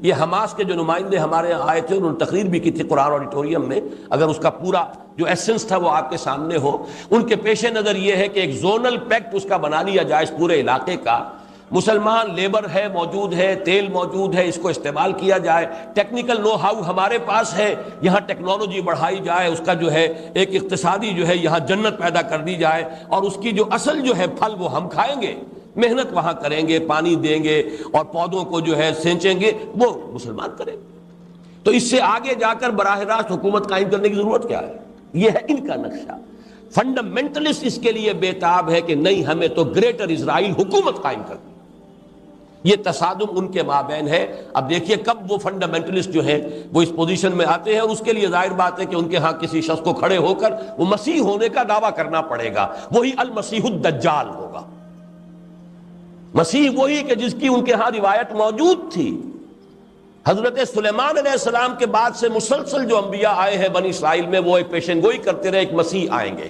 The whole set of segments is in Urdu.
یہ حماس کے جو نمائندے ہمارے یہاں آئے تھے، انہوں نے تقریر بھی کی تھی قرآن آڈیٹوریم میں، اگر اس کا پورا جو ایسنس تھا وہ آپ کے سامنے ہو، ان کے پیش نظر یہ ہے کہ ایک زونل پیکٹ اس کا بنا لیا جائے اس پورے علاقے کا، مسلمان لیبر ہے، موجود ہے، تیل موجود ہے، اس کو استعمال کیا جائے، ٹیکنیکل نو ہاؤ ہمارے پاس ہے، یہاں ٹیکنالوجی بڑھائی جائے، اس کا جو ہے ایک اقتصادی جو ہے یہاں جنت پیدا کر دی جائے، اور اس کی جو اصل جو ہے پھل وہ ہم کھائیں گے، محنت وہاں کریں گے، پانی دیں گے اور پودوں کو جو ہے سینچیں گے، وہ مسلمان کریں گے۔ تو اس سے آگے جا کر براہ راست حکومت قائم کرنے کی ضرورت کیا ہے؟ یہ ہے ان کا نقشہ۔ فنڈامنٹلسٹ اس کے لیے بےتاب ہے کہ نہیں، ہمیں تو گریٹر اسرائیل حکومت قائم کرنی۔ یہ تصادم ان کے مابین ہے۔ اب دیکھیے کب وہ فنڈامنٹلسٹ جو ہیں وہ اس پوزیشن میں آتے ہیں، اور اس کے لیے ظاہر بات ہے کہ ان کے ہاں کسی شخص کو کھڑے ہو کر وہ مسیح ہونے کا دعویٰ کرنا پڑے گا، وہی المسیح الدجال ہوگا۔ مسیح وہی کہ جس کی ان کے ہاں روایت موجود تھی۔ حضرت سلیمان علیہ السلام کے بعد سے مسلسل جو انبیاء آئے ہیں بنی اسرائیل میں، وہ ایک پیشن گوئی کرتے رہے، ایک مسیح آئیں گے،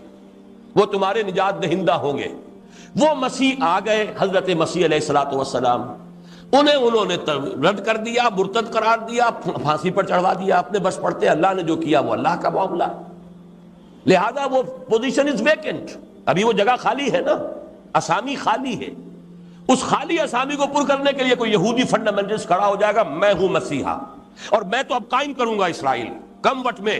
وہ تمہارے نجات دہندہ ہوں گے۔ وہ مسیح آ گئے، حضرت مسیح علیہ السلام، انہوں نے رد کر دیا، مرتد قرار دیا، پھانسی پر چڑھوا دیا، اپنے بس پڑتے اللہ نے جو کیا وہ اللہ کا معاملہ، لہذا وہ پوزیشن از ویکنٹ، ابھی وہ جگہ خالی ہے نا، اسامی خالی ہے۔ اس خالی اسامی کو پر کرنے کے لیے کوئی یہودی فنڈامنٹلسٹ کھڑا ہو جائے گا، میں ہوں مسیحا اور میں تو اب قائم کروں گا اسرائیل، کم وقت میں۔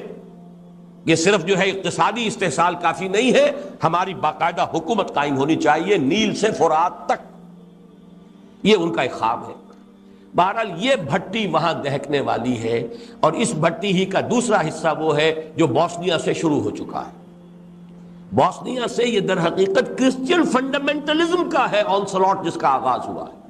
یہ صرف جو ہے اقتصادی استحصال کافی نہیں ہے، ہماری باقاعدہ حکومت قائم ہونی چاہیے نیل سے فرات تک۔ یہ ان کا ایک خواب ہے۔ بہرحال یہ بھٹی وہاں دہکنے والی ہے، اور اس بھٹی ہی کا دوسرا حصہ وہ ہے جو بوسنیا سے شروع ہو چکا ہے۔ بوسنیا سے یہ در حقیقت کرسچین فنڈامنٹلزم کا ہے آنسلاٹ جس کا آغاز ہوا ہے،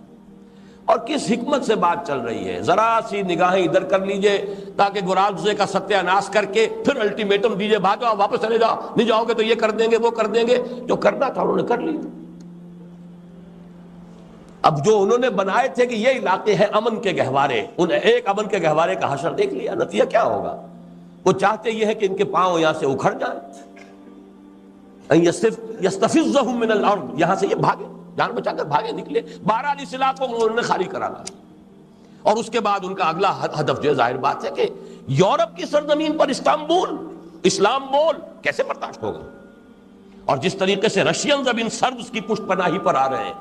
اور کس حکمت سے بات چل رہی ہے ذرا سی نگاہیں ادھر کر لیجئے تاکہ گورالزے کا ستیہ ناش کر کے پھر الٹیمیٹم دیجئے بھاگو واپس چلے جاؤ، نہیں جاؤ گے تو یہ کر دیں گے وہ کر دیں گے۔ جو کرنا تھا انہوں نے کر لیا۔ اب جو انہوں نے بنائے تھے کہ یہ علاقے ہیں امن کے گہوارے، انہیں ایک امن کے گہوارے کا حشر دیکھ لیا، نتیجہ کیا ہوگا؟ وہ چاہتے یہ ہے کہ ان کے پاؤں یہاں سے اکھڑ جائیں، یستفزہم من الارض، یہاں سے یہ بھاگے، جان بچا کر بھاگے نکلے۔ بہرحال اس علاقوں کو انہوں نے خالی کرانا، اور اس کے بعد ان کا اگلا ہدف جو ہے ظاہر بات ہے کہ یورپ کی سرزمین پر استنبول، اسلام بول کیسے برداشت ہوگا؟ اور جس طریقے سے رشینز اب ان سربز کی پشت پناہی پر آ رہے ہیں،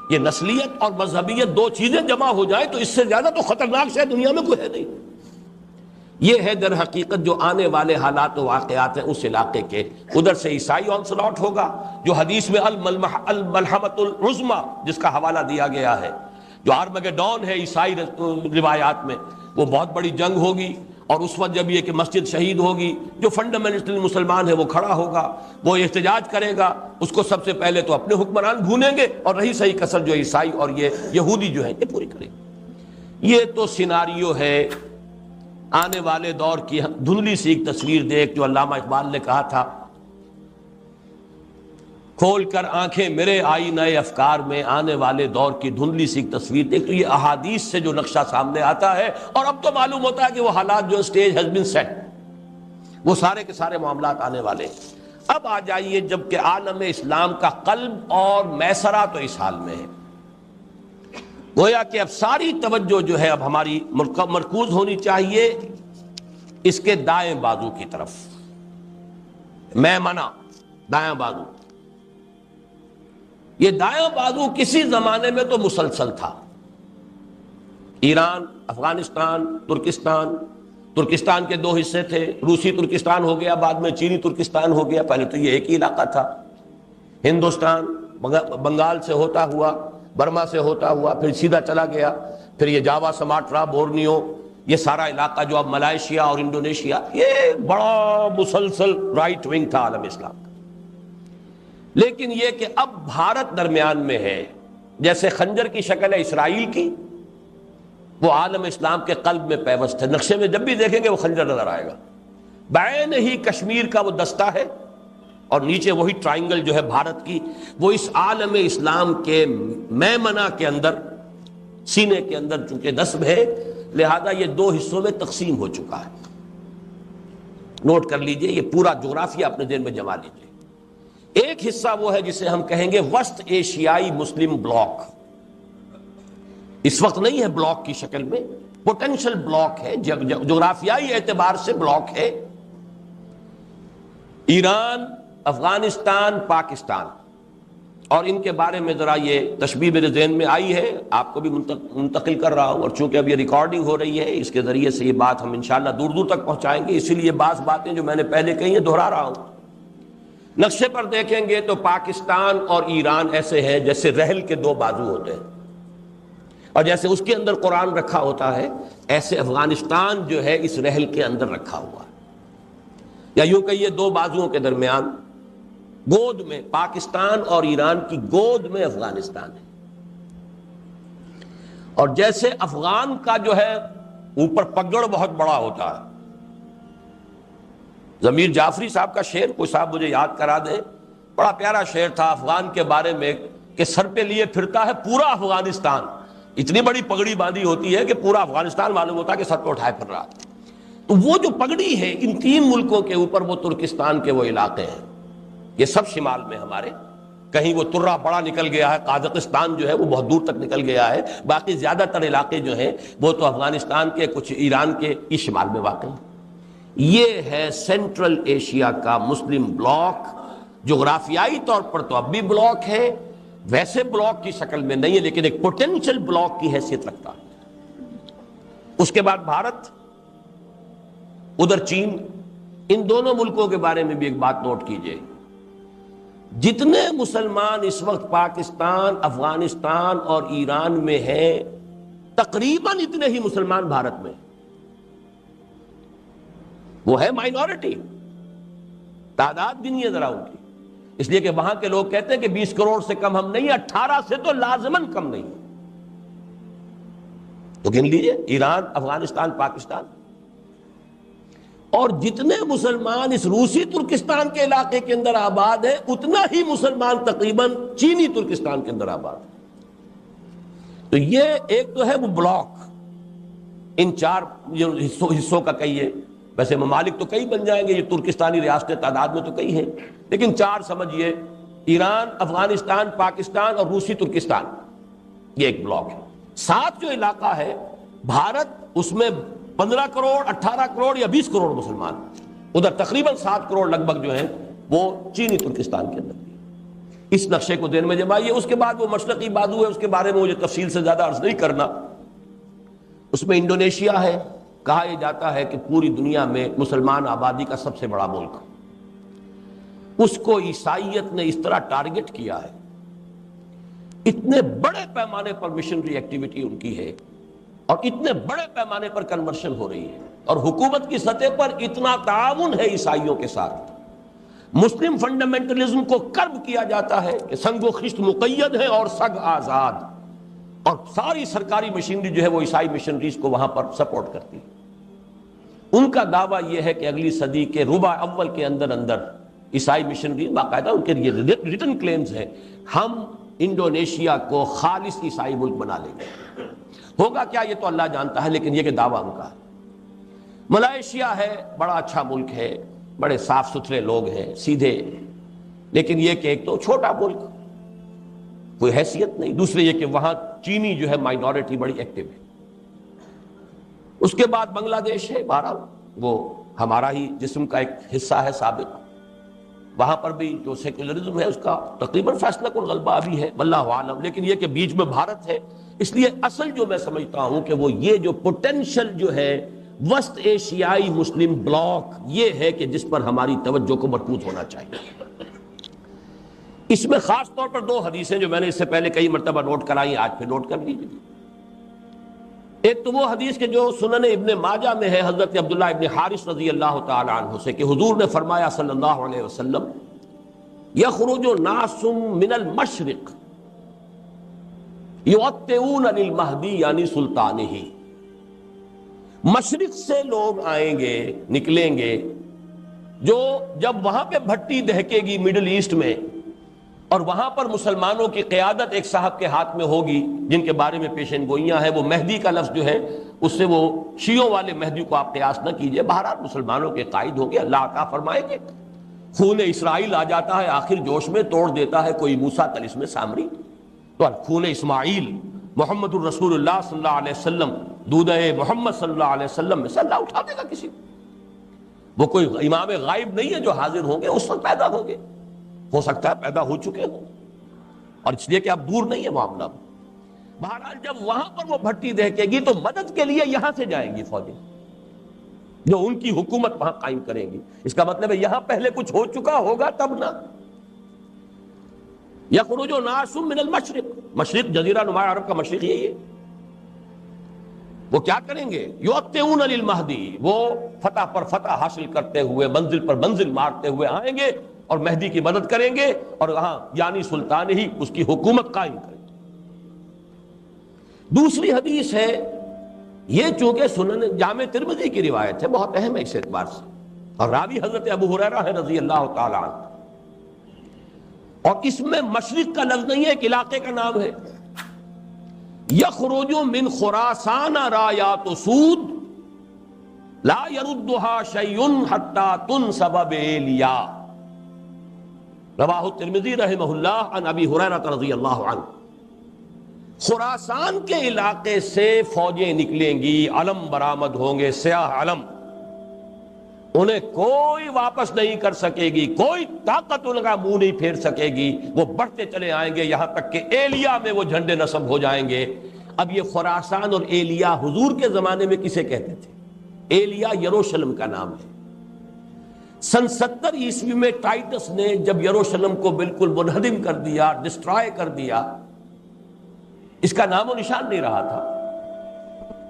یہ نسلیت اور مذہبیت دو چیزیں جمع ہو جائیں تو اس سے زیادہ تو خطرناک شاید دنیا میں کوئی ہے نہیں۔ یہ ہے در حقیقت جو آنے والے حالات و واقعات ہیں اس علاقے کے۔ ادھر سے عیسائی آنسلاٹ ہوگا، جو حدیث میں الملحمۃ العظمیٰ جس کا حوالہ دیا گیا ہے، جو آرمگیڈون ہے عیسائی روایات میں، وہ بہت بڑی جنگ ہوگی، اور اس وقت جب یہ کہ مسجد شہید ہوگی، جو فنڈامنٹل مسلمان ہے وہ کھڑا ہوگا، وہ احتجاج کرے گا، اس کو سب سے پہلے تو اپنے حکمران بھونیں گے، اور رہی صحیح کسر جو عیسائی اور یہ یہودی جو ہیں یہ پوری کریں گے۔ یہ تو سیناریو ہے آنے والے دور کی دھندلی سی ایک تصویر دیکھ، جو علامہ اقبال نے کہا تھا، کھول کر آنکھیں میرے آئینہ افکار میں، آنے والے دور کی دھندلی سی ایک تصویر دیکھ۔ تو یہ احادیث سے جو نقشہ سامنے آتا ہے، اور اب تو معلوم ہوتا ہے کہ وہ حالات جو اسٹیج ہیز بین سیٹ، وہ سارے کے سارے معاملات آنے والے۔ اب آ جائیے جب کہ عالم اسلام کا قلب اور میسرہ تو اس حال میں ہے، گویا کہ اب ساری توجہ جو ہے اب ہماری مرکوز ہونی چاہیے اس کے دائیں بازو کی طرف، میمنہ، دائیں بازو۔ یہ دائیں بازو کسی زمانے میں تو مسلسل تھا، ایران، افغانستان، ترکستان کے دو حصے تھے، روسی ترکستان ہو گیا، بعد میں چینی ترکستان ہو گیا، پہلے تو یہ ایک ہی علاقہ تھا۔ ہندوستان بنگال سے ہوتا ہوا، برما سے ہوتا ہوا، پھر سیدھا چلا گیا، پھر یہ جاوا، سماٹرا، بورنیو، یہ سارا علاقہ جو اب ملائیشیا اور انڈونیشیا، یہ بڑا مسلسل رائٹ ونگ تھا عالم اسلام کا۔ لیکن یہ کہ اب بھارت درمیان میں ہے، جیسے خنجر کی شکل ہے اسرائیل کی، وہ عالم اسلام کے قلب میں پیوست ہے۔ نقشے میں جب بھی دیکھیں گے وہ خنجر نظر آئے گا، بعین ہی کشمیر کا وہ دستہ ہے، اور نیچے وہی ٹرائنگل جو ہے بھارت کی، وہ اس عالم اسلام کے میمنہ کے اندر، سینے کے اندر چونکہ نصب ہے، لہذا یہ دو حصوں میں تقسیم ہو چکا ہے۔ نوٹ کر لیجئے، یہ پورا جغرافیہ اپنے ذہن میں جما لیجئے۔ ایک حصہ وہ ہے جسے ہم کہیں گے وسط ایشیائی مسلم بلاک، اس وقت نہیں ہے بلاک کی شکل میں، پوٹینشل بلاک ہے، جغرافیائی اعتبار سے بلاک ہے، ایران، افغانستان، پاکستان. اور ان کے بارے میں ذرا یہ تشبیہ میرے ذہن میں آئی ہے، آپ کو بھی منتقل کر رہا ہوں، اور چونکہ اب یہ ریکارڈنگ ہو رہی ہے اس کے ذریعے سے یہ بات ہم انشاءاللہ دور دور تک پہنچائیں گے، اسی لیے بعض باتیں جو میں نے پہلے کہی ہیں دہرا رہا ہوں. نقشے پر دیکھیں گے تو پاکستان اور ایران ایسے ہیں جیسے رحل کے دو بازو ہوتے ہیں، اور جیسے اس کے اندر قرآن رکھا ہوتا ہے ایسے افغانستان جو ہے اس رحل کے اندر رکھا ہوا ہے، یا یوں کہیے دو بازوؤں کے درمیان گود میں پاکستان اور ایران کی گود میں افغانستان ہے. اور جیسے افغان کا جو ہے اوپر پگڑ بہت بڑا ہوتا ہے، ضمیر جعفری صاحب کا شعر کوئی صاحب مجھے یاد کرا دے، بڑا پیارا شعر تھا افغان کے بارے میں کہ سر پہ لیے پھرتا ہے پورا افغانستان. اتنی بڑی پگڑی باندھی ہوتی ہے کہ پورا افغانستان معلوم ہوتا ہے کہ سر پہ اٹھائے پھر رہا. تو وہ جو پگڑی ہے ان تین ملکوں کے اوپر، وہ ترکستان کے وہ علاقے ہیں، یہ سب شمال میں ہمارے، کہیں وہ ترہ بڑا نکل گیا ہے، قازقستان جو ہے وہ بہت دور تک نکل گیا ہے، باقی زیادہ تر علاقے جو ہیں وہ تو افغانستان کے، کچھ ایران کے یہ شمال میں واقع ہیں. یہ ہے سینٹرل ایشیا کا مسلم بلاک. جغرافیائی طور پر تو اب بھی بلاک ہے، ویسے بلاک کی شکل میں نہیں ہے، لیکن ایک پوٹینشل بلاک کی حیثیت رکھتا ہے. اس کے بعد بھارت، ادھر چین. ان دونوں ملکوں کے بارے میں بھی ایک بات نوٹ کیجئے، جتنے مسلمان اس وقت پاکستان، افغانستان اور ایران میں ہیں تقریباً اتنے ہی مسلمان بھارت میں. وہ ہے مائنورٹی، تعداد گنیے ذرا ان کی، اس لیے کہ وہاں کے لوگ کہتے ہیں کہ 20 کروڑ سے کم ہم نہیں، 18 سے تو لازماً کم نہیں. تو گن لیجئے ایران، افغانستان، پاکستان. اور جتنے مسلمان اس روسی ترکستان کے علاقے کے اندر آباد ہیں اتنا ہی مسلمان تقریباً چینی ترکستان کے اندر آباد ہیں. تو یہ ایک تو ہے وہ بلاک، ان چار حصوں کا کہیے، ویسے ممالک تو کئی بن جائیں گے، یہ ترکستانی ریاستیں تعداد میں تو کئی ہیں، لیکن چار سمجھیے، ایران، افغانستان، پاکستان اور روسی ترکستان، یہ ایک بلاک ہے. ساتھ جو علاقہ ہے بھارت، اس میں 15 کروڑ، 18 کروڑ یا 20 کروڑ مسلمان، ادھر تقریباً 7 کروڑ لگ بھگ جو ہیں وہ چینی ترکستان کے اندر. اس نقشے کو ذہن میں جمائیے. اس کے بعد وہ مشرقی بازو ہے، اس کے بارے میں مجھے تفصیل سے زیادہ عرض نہیں کرنا. اس میں انڈونیشیا ہے، کہا یہ جاتا ہے کہ پوری دنیا میں مسلمان آبادی کا سب سے بڑا ملک. اس کو عیسائیت نے اس طرح ٹارگٹ کیا ہے، اتنے بڑے پیمانے پر مشنری ایکٹیویٹی ان کی ہے، اور اتنے بڑے پیمانے پر کنورشن ہو رہی ہے، اور حکومت کی سطح پر اتنا تعاون ہے عیسائیوں کے ساتھ. مسلم فنڈامنٹلزم کو کرب کیا جاتا ہے کہ سنگ و خشت مقید ہے اور سگ آزاد، اور ساری سرکاری مشینری جو ہے وہ عیسائی مشنریز کو وہاں پر سپورٹ کرتی ہے. ان کا دعویٰ یہ ہے کہ اگلی صدی کے ربع اول کے اندر اندر عیسائی مشنری، باقاعدہ ان کے یہ ریٹن کلیمز ہیں، ہم انڈونیشیا کو خالص عیسائی ملک بنا لیں گے. ہوگا کیا یہ تو اللہ جانتا ہے، لیکن یہ کہ دعویٰ ان کا ہے. ملائیشیا ہے، بڑا اچھا ملک ہے، بڑے صاف ستھرے لوگ ہیں، سیدھے، لیکن یہ کہ ایک تو چھوٹا ملک، کوئی حیثیت نہیں. دوسرے یہ کہ وہاں چینی جو ہے مائنورٹی بڑی ایکٹیو ہے. اس کے بعد بنگلہ دیش ہے، بہرحال وہ ہمارا ہی جسم کا ایک حصہ ہے سابق. وہاں پر بھی جو سیکولرزم ہے اس کا تقریباً فیصلہ کن غلبہ ابھی ہے، واللہ عالم. لیکن یہ کہ بیچ میں بھارت ہے، اس لیے اصل جو میں سمجھتا ہوں کہ وہ یہ جو پوٹینشل جو ہے وسط ایشیائی مسلم بلاک، یہ ہے کہ جس پر ہماری توجہ کو مرکوز ہونا چاہیے. اس میں خاص طور پر 2 حدیثیں جو میں نے اس سے پہلے کئی مرتبہ نوٹ کرائی، آج پھر نوٹ کر لیجیے. ایک تو وہ حدیث کہ جو سنن ابن ماجہ میں ہے، حضرت عبداللہ ابن حارث رضی اللہ تعالی عنہ سے، کہ حضور نے فرمایا صلی اللہ علیہ وسلم، یخرج ناس من المشرق یعطئون للمہدی یعنی سلطانہ. مشرق سے لوگ آئیں گے، نکلیں گے، جو جب وہاں پہ بھٹی دہکے گی مڈل ایسٹ میں، اور وہاں پر مسلمانوں کی قیادت ایک صاحب کے ہاتھ میں ہوگی جن کے بارے میں پیشن گوئیاں ہیں. وہ مہدی کا لفظ جو ہے اس سے وہ شیعوں والے مہدی کو آپ قیاس نہ کیجئے، بہرحال مسلمانوں کے قائد ہوں گے، اللہ عطا فرمائیں گے. خون اسرائیل آ جاتا ہے آخر جوش میں، توڑ دیتا ہے کوئی موسیٰ طلسم سامری. تو خون اسماعیل محمد الرسول اللہ صلی اللہ علیہ وسلم، دودھ محمد صلی اللہ علیہ وسلم میں سے اللہ اٹھا دے گا کسی کو۔ وہ کوئی امام غائب نہیں ہے جو حاضر ہوں گے، اس وقت پیدا ہوں گے، ہو سکتا ہے پیدا ہو چکے ہوں، اور اس لیے کہ اب دور نہیں ہے معاملہ۔ بہرحال جب وہاں پر وہ بھٹی دہکے گی تو مدد کے لیے یہاں سے جائیں گی فوجیں جو ان کی حکومت وہاں قائم کریں گی۔ اس کا مطلب ہے یہاں پہلے کچھ ہو چکا ہوگا تب نہ۔ یخرج ناس من المشرق، مشرق جزیرہ نما عرب کا مشرق یہی ہے۔ وہ کیا کریں گے؟ یؤتون للمہدی، وہ فتح پر فتح حاصل کرتے ہوئے منزل پر منزل مارتے ہوئے آئیں گے اور مہدی کی مدد کریں گے، اور وہاں یعنی سلطان ہی اس کی حکومت قائم کریں گے۔ دوسری حدیث ہے، یہ چونکہ سنن جامع ترمذی کی روایت ہے، بہت اہم ہے اس اعتبار سے، اور راوی حضرت ابو ہریرہ ہے رضی اللہ تعالی عنہ، اور اس میں مشرق کا لفظ نہیں ہے، ایک علاقے کا نام ہے۔ یخرج من خراسان رایات سود لا یردها شیء حتی تنصب بإیلیا، رواہ الترمذی رحمہ اللہ عن ابی ہریرہ رضی اللہ عنہ۔ خراسان کے علاقے سے فوجیں نکلیں گی، علم برآمد ہوں گے، سیاہ علم، انہیں کوئی واپس نہیں کر سکے گی، کوئی طاقت ان کا منہ نہیں پھیر سکے گی، وہ بڑھتے چلے آئیں گے یہاں تک کہ ایلیا میں وہ جھنڈے نصب ہو جائیں گے۔ اب یہ خراسان اور ایلیا حضور کے زمانے میں کسے کہتے تھے؟ ایلیا یروشلم کا نام ہے۔ سن 70 عیسوی میں ٹائٹس نے جب یروشلم کو بالکل منہدم کر دیا، ڈسٹرائے کر دیا، اس کا نام و نشان نہیں رہا تھا۔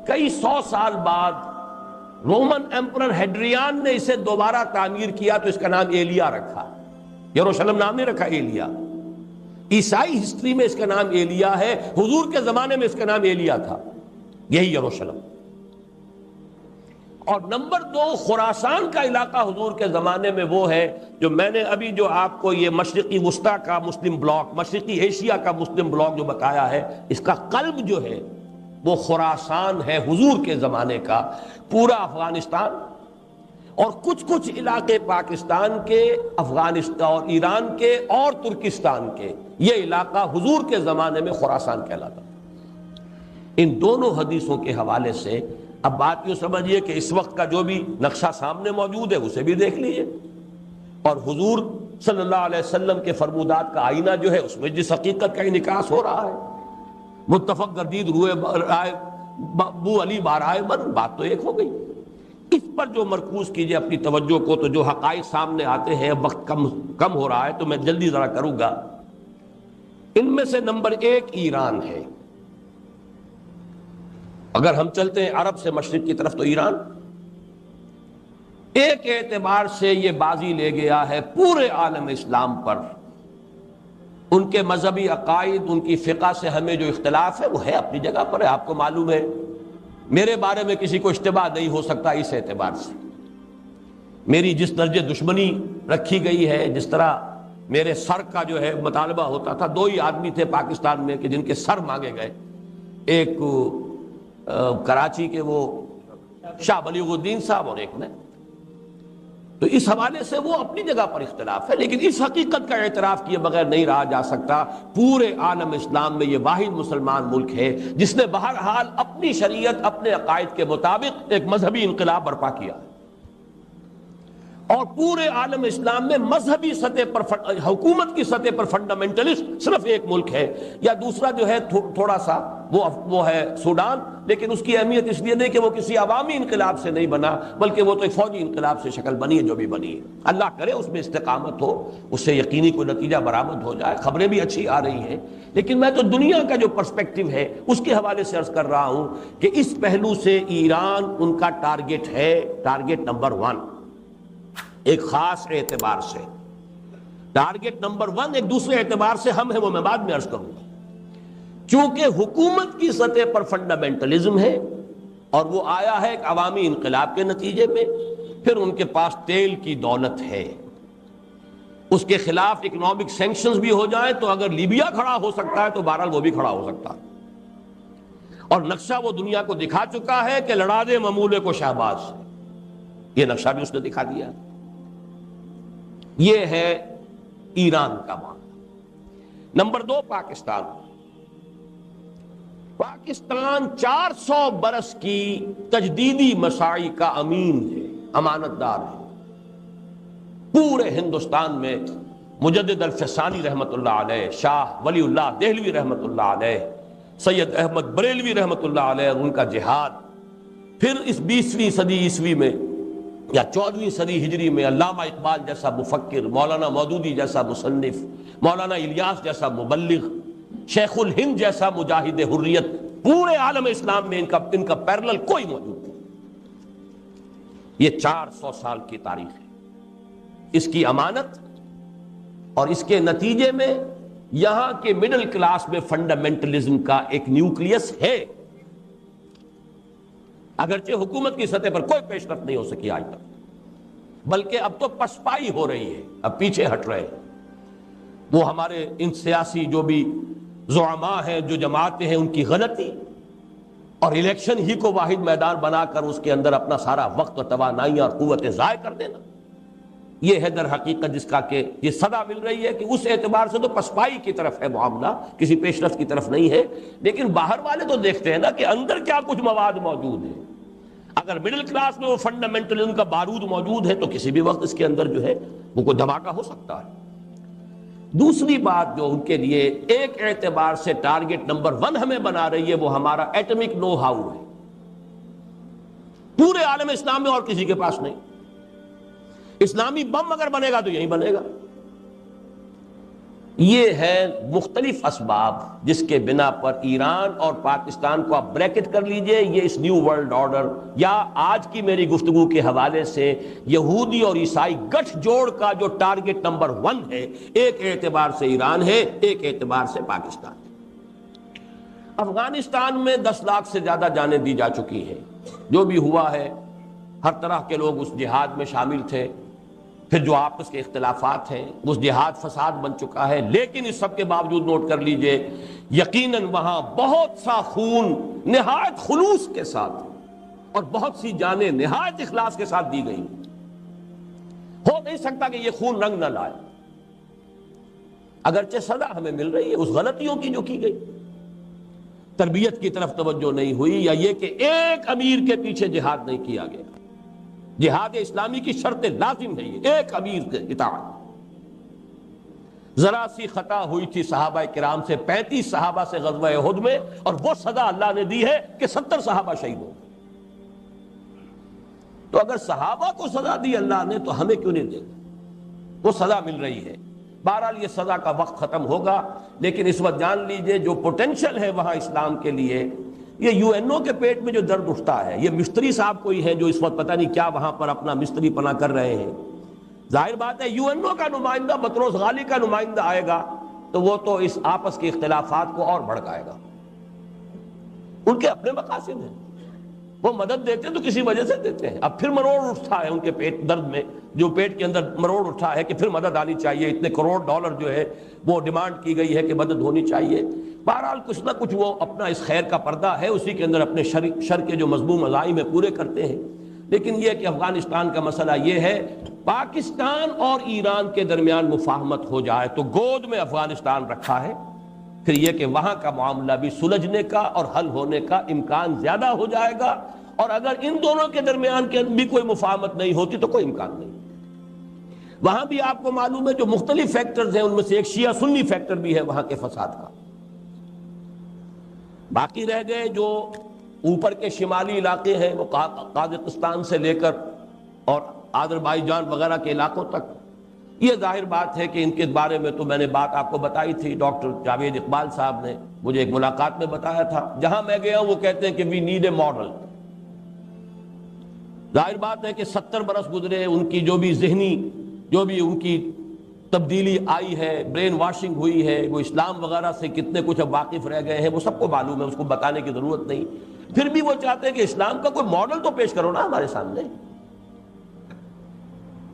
کئی 100 سال بعد رومن ایمپرر ہیڈریان نے اسے دوبارہ تعمیر کیا تو اس کا نام ایلیا رکھا، یروشلم نام نہیں رکھا، ایلیا۔ عیسائی ہسٹری میں اس کا نام ایلیا ہے، حضور کے زمانے میں اس کا نام ایلیا تھا، یہی یروشلم۔ اور نمبر 2، خراسان کا علاقہ حضور کے زمانے میں وہ ہے جو میں نے ابھی جو آپ کو یہ مشرقی وسطی کا مسلم بلاک، مشرقی ایشیا کا مسلم بلاک جو بتایا ہے، اس کا قلب جو ہے وہ خراسان ہے حضور کے زمانے کا۔ پورا افغانستان اور کچھ علاقے پاکستان کے، افغانستان اور ایران کے اور ترکستان کے، یہ علاقہ حضور کے زمانے میں خراسان کہلاتا تھا۔ ان دونوں حدیثوں کے حوالے سے اب بات یوں سمجھیے کہ اس وقت کا جو بھی نقشہ سامنے موجود ہے اسے بھی دیکھ لیجیے، اور حضور صلی اللہ علیہ وسلم کے فرمودات کا آئینہ جو ہے اس میں جس حقیقت کا انعکاس ہو رہا ہے، متفق گردید روئے بو علی بارائے بن، بات تو ایک ہو گئی۔ اس پر جو مرکوز کیجئے اپنی توجہ کو، تو جو حقائق سامنے آتے ہیں، وقت کم ہو رہا ہے تو میں جلدی ذرا کروں گا۔ ان میں سے نمبر 1 ایران ہے۔ اگر ہم چلتے ہیں عرب سے مشرق کی طرف تو ایران ایک اعتبار سے یہ بازی لے گیا ہے پورے عالم اسلام پر۔ ان کے مذہبی عقائد، ان کی فقہ سے ہمیں جو اختلاف ہے وہ ہے اپنی جگہ پر ہے، آپ کو معلوم ہے، میرے بارے میں کسی کو اشتباہ نہیں ہو سکتا اس اعتبار سے۔ میری جس درجے دشمنی رکھی گئی ہے، جس طرح میرے سر کا جو ہے مطالبہ ہوتا تھا، 2 ہی آدمی تھے پاکستان میں کہ جن کے سر مانگے گئے، ایک کراچی کے وہ شاہ بلیغ الدین صاحب اور ایک نے، تو اس حوالے سے وہ اپنی جگہ پر اختلاف ہے، لیکن اس حقیقت کا اعتراف کیے بغیر نہیں رہا جا سکتا، پورے عالم اسلام میں یہ واحد مسلمان ملک ہے جس نے بہرحال اپنی شریعت، اپنے عقائد کے مطابق ایک مذہبی انقلاب برپا کیا، اور پورے عالم اسلام میں مذہبی سطح پر، حکومت کی سطح پر فنڈامنٹلسٹ صرف ایک ملک ہے، یا دوسرا جو ہے تھوڑا سا وہ ہے سوڈان، لیکن اس کی اہمیت اس لیے نہیں کہ وہ کسی عوامی انقلاب سے نہیں بنا، بلکہ وہ تو ایک فوجی انقلاب سے شکل بنی ہے جو بھی بنی ہے۔ اللہ کرے اس میں استقامت ہو، اس سے یقینی کوئی نتیجہ برآمد ہو جائے، خبریں بھی اچھی آ رہی ہیں، لیکن میں تو دنیا کا جو پرسپیکٹو ہے اس کے حوالے سے عرض کر رہا ہوں کہ اس پہلو سے ایران ان کا ٹارگٹ ہے، ٹارگٹ نمبر 1 ایک خاص اعتبار سے۔ ٹارگٹ نمبر 1 ایک دوسرے اعتبار سے ہم ہیں، وہ میں بعد میں عرض کروں گا۔ چونکہ حکومت کی سطح پر فنڈامنٹلزم ہے، اور وہ آیا ہے ایک عوامی انقلاب کے نتیجے میں، پھر ان کے پاس تیل کی دولت ہے، اس کے خلاف اکنامک سینکشنز بھی ہو جائیں تو اگر لیبیا کھڑا ہو سکتا ہے تو بہرحال وہ بھی کھڑا ہو سکتا ہے، اور نقشہ وہ دنیا کو دکھا چکا ہے کہ لڑا دے ممولے کو شہباز، یہ نقشہ بھی اس نے دکھا دیا۔ یہ ہے ایران کا معاملہ۔ نمبر 2 پاکستان۔ پاکستان 400 برس کی تجدیدی مساعی کا امین ہے، امانت دار ہے۔ پورے ہندوستان میں مجدد الفسانی رحمت اللہ علیہ، شاہ ولی اللہ دہلوی رحمت اللہ علیہ، سید احمد بریلوی رحمت اللہ علیہ، ان کا جہاد، پھر اس 20ویں صدی عیسوی میں یا 14ویں صدی ہجری میں علامہ اقبال جیسا مفکر، مولانا مودودی جیسا مصنف، مولانا الیاس جیسا مبلغ، شیخ الہند جیسا مجاہد حریت، پورے عالم اسلام میں ان کا پیرلل کوئی موجود نہیں۔ یہ 400 سال کی تاریخ ہے، اس کی امانت، اور اس کے نتیجے میں یہاں کے مڈل کلاس میں فنڈامنٹلزم کا ایک نیوکلیس ہے، اگرچہ حکومت کی سطح پر کوئی پیش رفت نہیں ہو سکی آج تک، بلکہ اب تو پسپائی ہو رہی ہے، اب پیچھے ہٹ رہے ہیں۔ وہ ہمارے ان سیاسی جو بھی زعماء ہیں، جو جماعتیں ہیں، ان کی غلطی اور الیکشن ہی کو واحد میدان بنا کر اس کے اندر اپنا سارا وقت و توانائی اور قوتیں ضائع کر دینا، یہ ہے در حقیقت جس کا کہ یہ صدا مل رہی ہے کہ اس اعتبار سے تو پسپائی کی طرف ہے معاملہ، کسی پیش رفت کی طرف نہیں ہے۔ لیکن باہر والے تو دیکھتے ہیں نا کہ اندر کیا کچھ مواد موجود ہے۔ اگر مڈل کلاس میں وہ فنڈامنٹلزم کا بارود موجود ہے تو کسی بھی وقت اس کے اندر جو ہے وہ کوئی دھماکہ ہو سکتا ہے۔ دوسری بات جو ان کے لیے ایک اعتبار سے ٹارگٹ نمبر 1 ہمیں بنا رہی ہے، وہ ہمارا ایٹمک نو ہاؤ ہے، پورے عالم اسلام میں اور کسی کے پاس نہیں۔ اسلامی بم اگر بنے گا تو یہی بنے گا۔ یہ ہے مختلف اسباب جس کے بنا پر ایران اور پاکستان کو آپ بریکٹ کر لیجئے، یہ اس نیو ورلڈ آرڈر یا آج کی میری گفتگو کے حوالے سے یہودی اور عیسائی گٹھ جوڑ کا جو ٹارگٹ نمبر 1 ہے، ایک اعتبار سے ایران ہے، ایک اعتبار سے پاکستان ہے۔ افغانستان میں 10 لاکھ سے زیادہ جانیں دی جا چکی ہیں، جو بھی ہوا ہے، ہر طرح کے لوگ اس جہاد میں شامل تھے، پھر جو آپس کے اختلافات ہیں، اس جہاد فساد بن چکا ہے، لیکن اس سب کے باوجود نوٹ کر لیجئے یقیناً وہاں بہت سا خون نہایت خلوص کے ساتھ اور بہت سی جانیں نہایت اخلاص کے ساتھ دی گئی۔ ہو نہیں سکتا کہ یہ خون رنگ نہ لائے، اگرچہ سزا ہمیں مل رہی ہے اس غلطیوں کی جو کی گئی، تربیت کی طرف توجہ نہیں ہوئی، یا یہ کہ ایک امیر کے پیچھے جہاد نہیں کیا گیا۔ جہاد اسلامی کی شرط لازم ہے یہ ایک امیر کے اطاعت۔ ذرا سی خطا ہوئی تھی صحابہ کرام سے، 35 صحابہ سے غزوہ احد میں، اور وہ سزا اللہ نے دی ہے کہ 70 صحابہ شہید ہو گئے۔ تو اگر صحابہ کو سزا دی اللہ نے تو ہمیں کیوں نہیں دے گا؟ وہ سزا مل رہی ہے۔ بہرحال یہ سزا کا وقت ختم ہوگا، لیکن اس وقت جان لیجئے جو پوٹینشل ہے وہاں اسلام کے لیے، یہ یو این او کے پیٹ میں جو درد اٹھتا ہے، یہ مستری صاحب کوئی ہیں جو اس وقت پتہ نہیں کیا وہاں پر اپنا مستری پنا کر رہے ہیں۔ ظاہر بات ہے یو این او کا نمائندہ بطرس غالی کا نمائندہ آئے گا تو وہ تو اس آپس کے اختلافات کو اور بھڑکائے گا۔ ان کے اپنے مقاصد ہیں، وہ مدد دیتے ہیں تو کسی وجہ سے دیتے ہیں۔ اب پھر مروڑ اٹھتا ہے ان کے پیٹ درد میں، جو پیٹ کے اندر مروڑ اٹھا ہے کہ پھر مدد آنی چاہیے، اتنے کروڑ ڈالر جو ہے وہ ڈیمانڈ کی گئی ہے کہ مدد ہونی چاہیے۔ بہرحال کچھ نہ کچھ وہ اپنا اس خیر کا پردہ ہے، اسی کے اندر اپنے شر کے جو مذموم عزائم ہیں پورے کرتے ہیں۔ لیکن یہ کہ افغانستان کا مسئلہ یہ ہے، پاکستان اور ایران کے درمیان مفاہمت ہو جائے تو گود میں افغانستان رکھا ہے، پھر یہ کہ وہاں کا معاملہ بھی سلجھنے کا اور حل ہونے کا امکان زیادہ ہو جائے گا، اور اگر ان دونوں کے درمیان کے بھی کوئی مفاہمت نہیں ہوتی تو کوئی امکان نہیں۔ وہاں بھی آپ کو معلوم ہے جو مختلف فیکٹرز ہیں، ان میں سے ایک شیعہ سنی فیکٹر بھی ہے وہاں کے فساد کا۔ باقی رہ گئے جو اوپر کے شمالی علاقے ہیں، وہ قازقستان سے لے کر اور آذربائیجان وغیرہ کے علاقوں تک، یہ ظاہر بات ہے کہ ان کے بارے میں تو میں نے بات آپ کو بتائی تھی، ڈاکٹر جاوید اقبال صاحب نے مجھے ایک ملاقات میں بتایا تھا، جہاں میں گیا ہوں وہ کہتے ہیں کہ وی نیڈ اے ماڈل۔ ظاہر بات ہے کہ 70 برس گزرے، ان کی جو بھی ذہنی جو بھی ان کی تبدیلی آئی ہے، برین واشنگ ہوئی ہے، وہ اسلام وغیرہ سے کتنے کچھ اب واقف رہ گئے ہیں، وہ سب کو معلوم ہے، اس کو بتانے کی ضرورت نہیں۔ پھر بھی وہ چاہتے ہیں کہ اسلام کا کوئی ماڈل تو پیش کرو نا ہمارے سامنے۔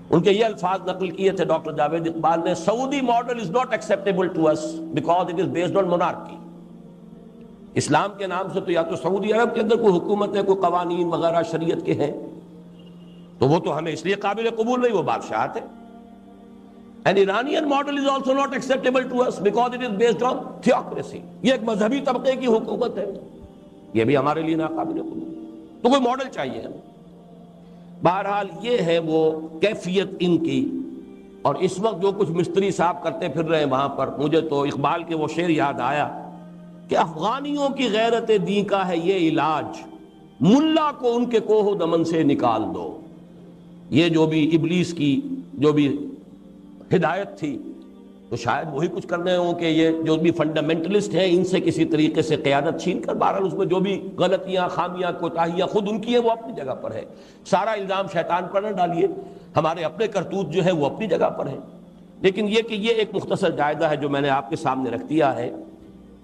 ان کے یہ الفاظ نقل کیے تھے ڈاکٹر جاوید اقبال نے، Saudi model is not acceptable to us because it is based on monarchy. اسلام کے نام سے تو یا تو سعودی عرب کے اندر کوئی حکومت ہے، کوئی قوانین وغیرہ شریعت کے ہیں، تو وہ تو ہمیں اس لیے قابل قبول نہیں، وہ بادشاہت ہے۔ An Iranian model is also not acceptable to us because it is based on theocracy۔ یہ ایک مذہبی طبقے کی حکومت ہے۔ یہ بھی ہمارے لیے ناقابل قبول. تو کوئی ماڈل چاہیے ہمیں. بہرحال یہ ہے وہ کیفیت ان کی. اور اس وقت جو کچھ مستری صاحب کرتے پھر رہے ہیں وہاں پر، مجھے تو اقبال کے وہ شعر یاد آیا کہ افغانیوں کی غیرت دین کا ہے یہ علاج، ملا کو ان کے کوہ و دمن سے نکال دو. یہ جو بھی ابلیس کی جو بھی ہدایت تھی تو شاید وہی کچھ کر رہے ہوں کہ یہ جو بھی فنڈامنٹلسٹ ہیں ان سے کسی طریقے سے قیادت چھین کر، بہرحال اس میں جو بھی غلطیاں، خامیاں، کوتاہیاں خود ان کی ہیں وہ اپنی جگہ پر ہے. سارا الزام شیطان پر نہ ڈالیے، ہمارے اپنے کرتوت جو ہے وہ اپنی جگہ پر ہے. لیکن یہ کہ یہ ایک مختصر جائزہ ہے جو میں نے آپ کے سامنے رکھ دیا ہے.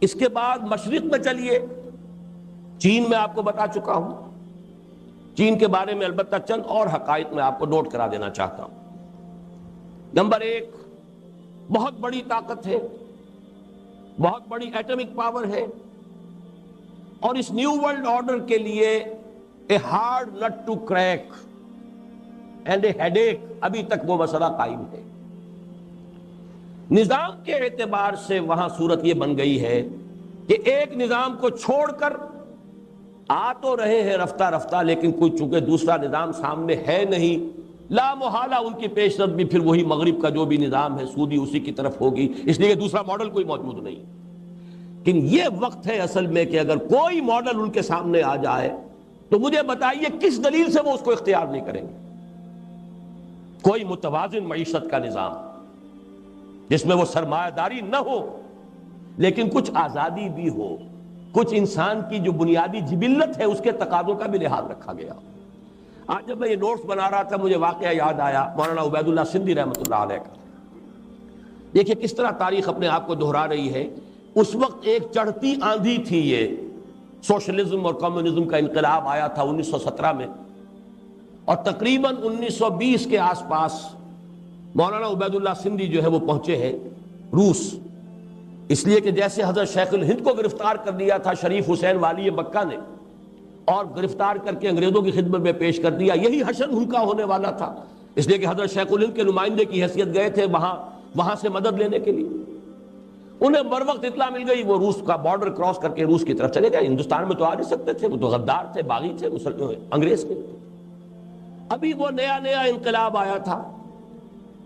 اس کے بعد مشرق میں چلیے. چین میں آپ کو بتا چکا ہوں. چین کے بارے میں البتہ چند اور حقائق میں آپ کو نوٹ کرا دینا چاہتا ہوں. نمبر 1، بہت بڑی طاقت ہے، بہت بڑی ایٹمک پاور ہے، اور اس نیو ورلڈ آرڈر کے لیے a hard nut to crack and a headache, ابھی تک وہ مسئلہ قائم ہے. نظام کے اعتبار سے وہاں صورت یہ بن گئی ہے کہ ایک نظام کو چھوڑ کر آ تو رہے ہیں رفتہ رفتہ، لیکن کوئی چونکہ دوسرا نظام سامنے ہے نہیں، لا محالہ ان کی پیش رفت بھی پھر وہی مغرب کا جو بھی نظام ہے سودی اسی کی طرف ہوگی، اس لیے کہ دوسرا ماڈل کوئی موجود نہیں. لیکن یہ وقت ہے اصل میں کہ اگر کوئی ماڈل ان کے سامنے آ جائے تو مجھے بتائیے کس دلیل سے وہ اس کو اختیار نہیں کریں گے. کوئی متوازن معیشت کا نظام جس میں وہ سرمایہ داری نہ ہو لیکن کچھ آزادی بھی ہو، کچھ انسان کی جو بنیادی جبلت ہے اس کے تقاضوں کا بھی لحاظ رکھا گیا. آج جب میں یہ نوٹس بنا رہا تھا مجھے واقعہ یاد آیا مولانا عبید اللہ سندھی رحمۃ اللہ علیہ کا. دیکھیے کس طرح تاریخ اپنے آپ کو دہرا رہی ہے. اس وقت ایک چڑھتی آندھی تھی، یہ سوشلزم اور کمیونزم کا انقلاب آیا تھا 1917 میں، اور تقریباً 1920 کے آس پاس مولانا عبید اللہ سندھی جو ہے وہ پہنچے ہیں روس. اس لیے کہ جیسے حضرت شیخ الہند کو گرفتار کر دیا تھا شریف حسین والی مکہ نے، اور گرفتار کر کے انگریزوں کی خدمت میں پیش کر دیا، یہی حشر ان کا ہونے والا تھا. اس لیے کہ حضرت شیخ الہند کے نمائندے کی حیثیت گئے تھے وہاں سے مدد لینے کے لیے. انہیں بر وقت اطلاع مل گئی، وہ روس کا بارڈر کراس کر کے روس کی طرف چلے گئے. ہندوستان میں تو آ نہیں سکتے تھے، وہ تو غدار تھے، باغی تھے، انگریز کے. ابھی وہ نیا انقلاب آیا تھا.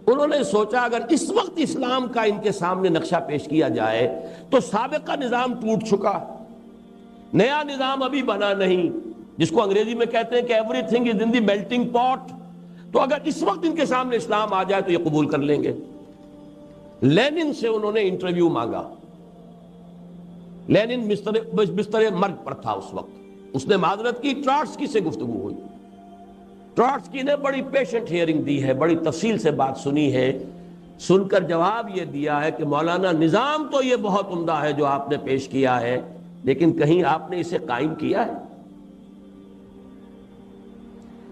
انہوں نے سوچا اگر اس وقت اسلام کا ان کے سامنے نقشہ پیش کیا جائے تو سابقہ نظام ٹوٹ چکا، نیا نظام ابھی بنا نہیں، جس کو انگریزی میں کہتے ہیں کہ every thing is in the melting پاٹ. تو اگر اس وقت ان کے سامنے اسلام آ جائے تو یہ قبول کر لیں گے. لینن سے انہوں نے انٹرویو مانگا. لینن بستر مرگ پر تھا اس وقت. اس نے معذرت کی، ٹراٹسکی سے گفتگو ہوئی. ٹراٹسکی نے بڑی پیشنٹ ہیئرنگ دی ہے، بڑی تفصیل سے بات سنی ہے. سن کر جواب یہ دیا ہے کہ مولانا نظام تو یہ بہت عمدہ ہے جو آپ نے پیش کیا ہے، لیکن کہیں آپ نے اسے قائم کیا ہے؟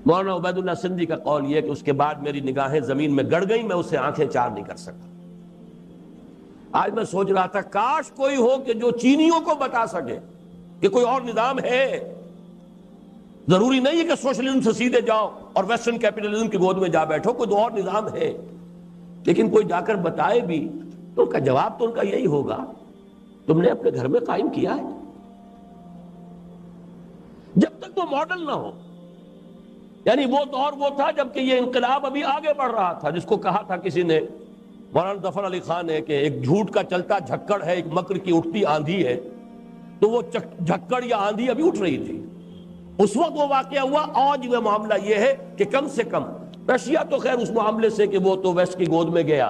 مولانا عبید اللہ سندھی کا قول یہ کہ اس کے بعد میری نگاہیں زمین میں گڑ گئیں، میں اسے آنکھیں چار نہیں کر سکا. آج میں سوچ رہا تھا کاش کوئی ہو کہ جو چینیوں کو بتا سکے کہ کوئی اور نظام ہے. ضروری نہیں ہے کہ سوشلزم سے سیدھے جاؤ اور ویسٹرن کیپٹلزم کی گود میں جا بیٹھو، کوئی دو اور نظام ہے. لیکن کوئی جا کر بتائے بھی تو ان کا جواب تو ان کا یہی ہوگا تم نے اپنے گھر میں قائم کیا ہے. جب تک وہ ماڈل نہ ہو، یعنی وہ دور وہ تھا جبکہ یہ انقلاب ابھی آگے بڑھ رہا تھا، جس کو کہا تھا کسی نے، مولانا ظفر علی خان ہے، کہ ایک جھوٹ کا چلتا جھکڑ ہے، ایک مکر کی اٹھتی آندھی ہے. تو وہ جھکڑ یا آندھی ابھی اٹھ رہی تھی. اس وقت وہ واقعہ ہوا. آج وہ معاملہ یہ ہے کہ کم سے کم رشیا تو خیر اس معاملے سے کہ وہ تو ویسٹ کی گود میں گیا،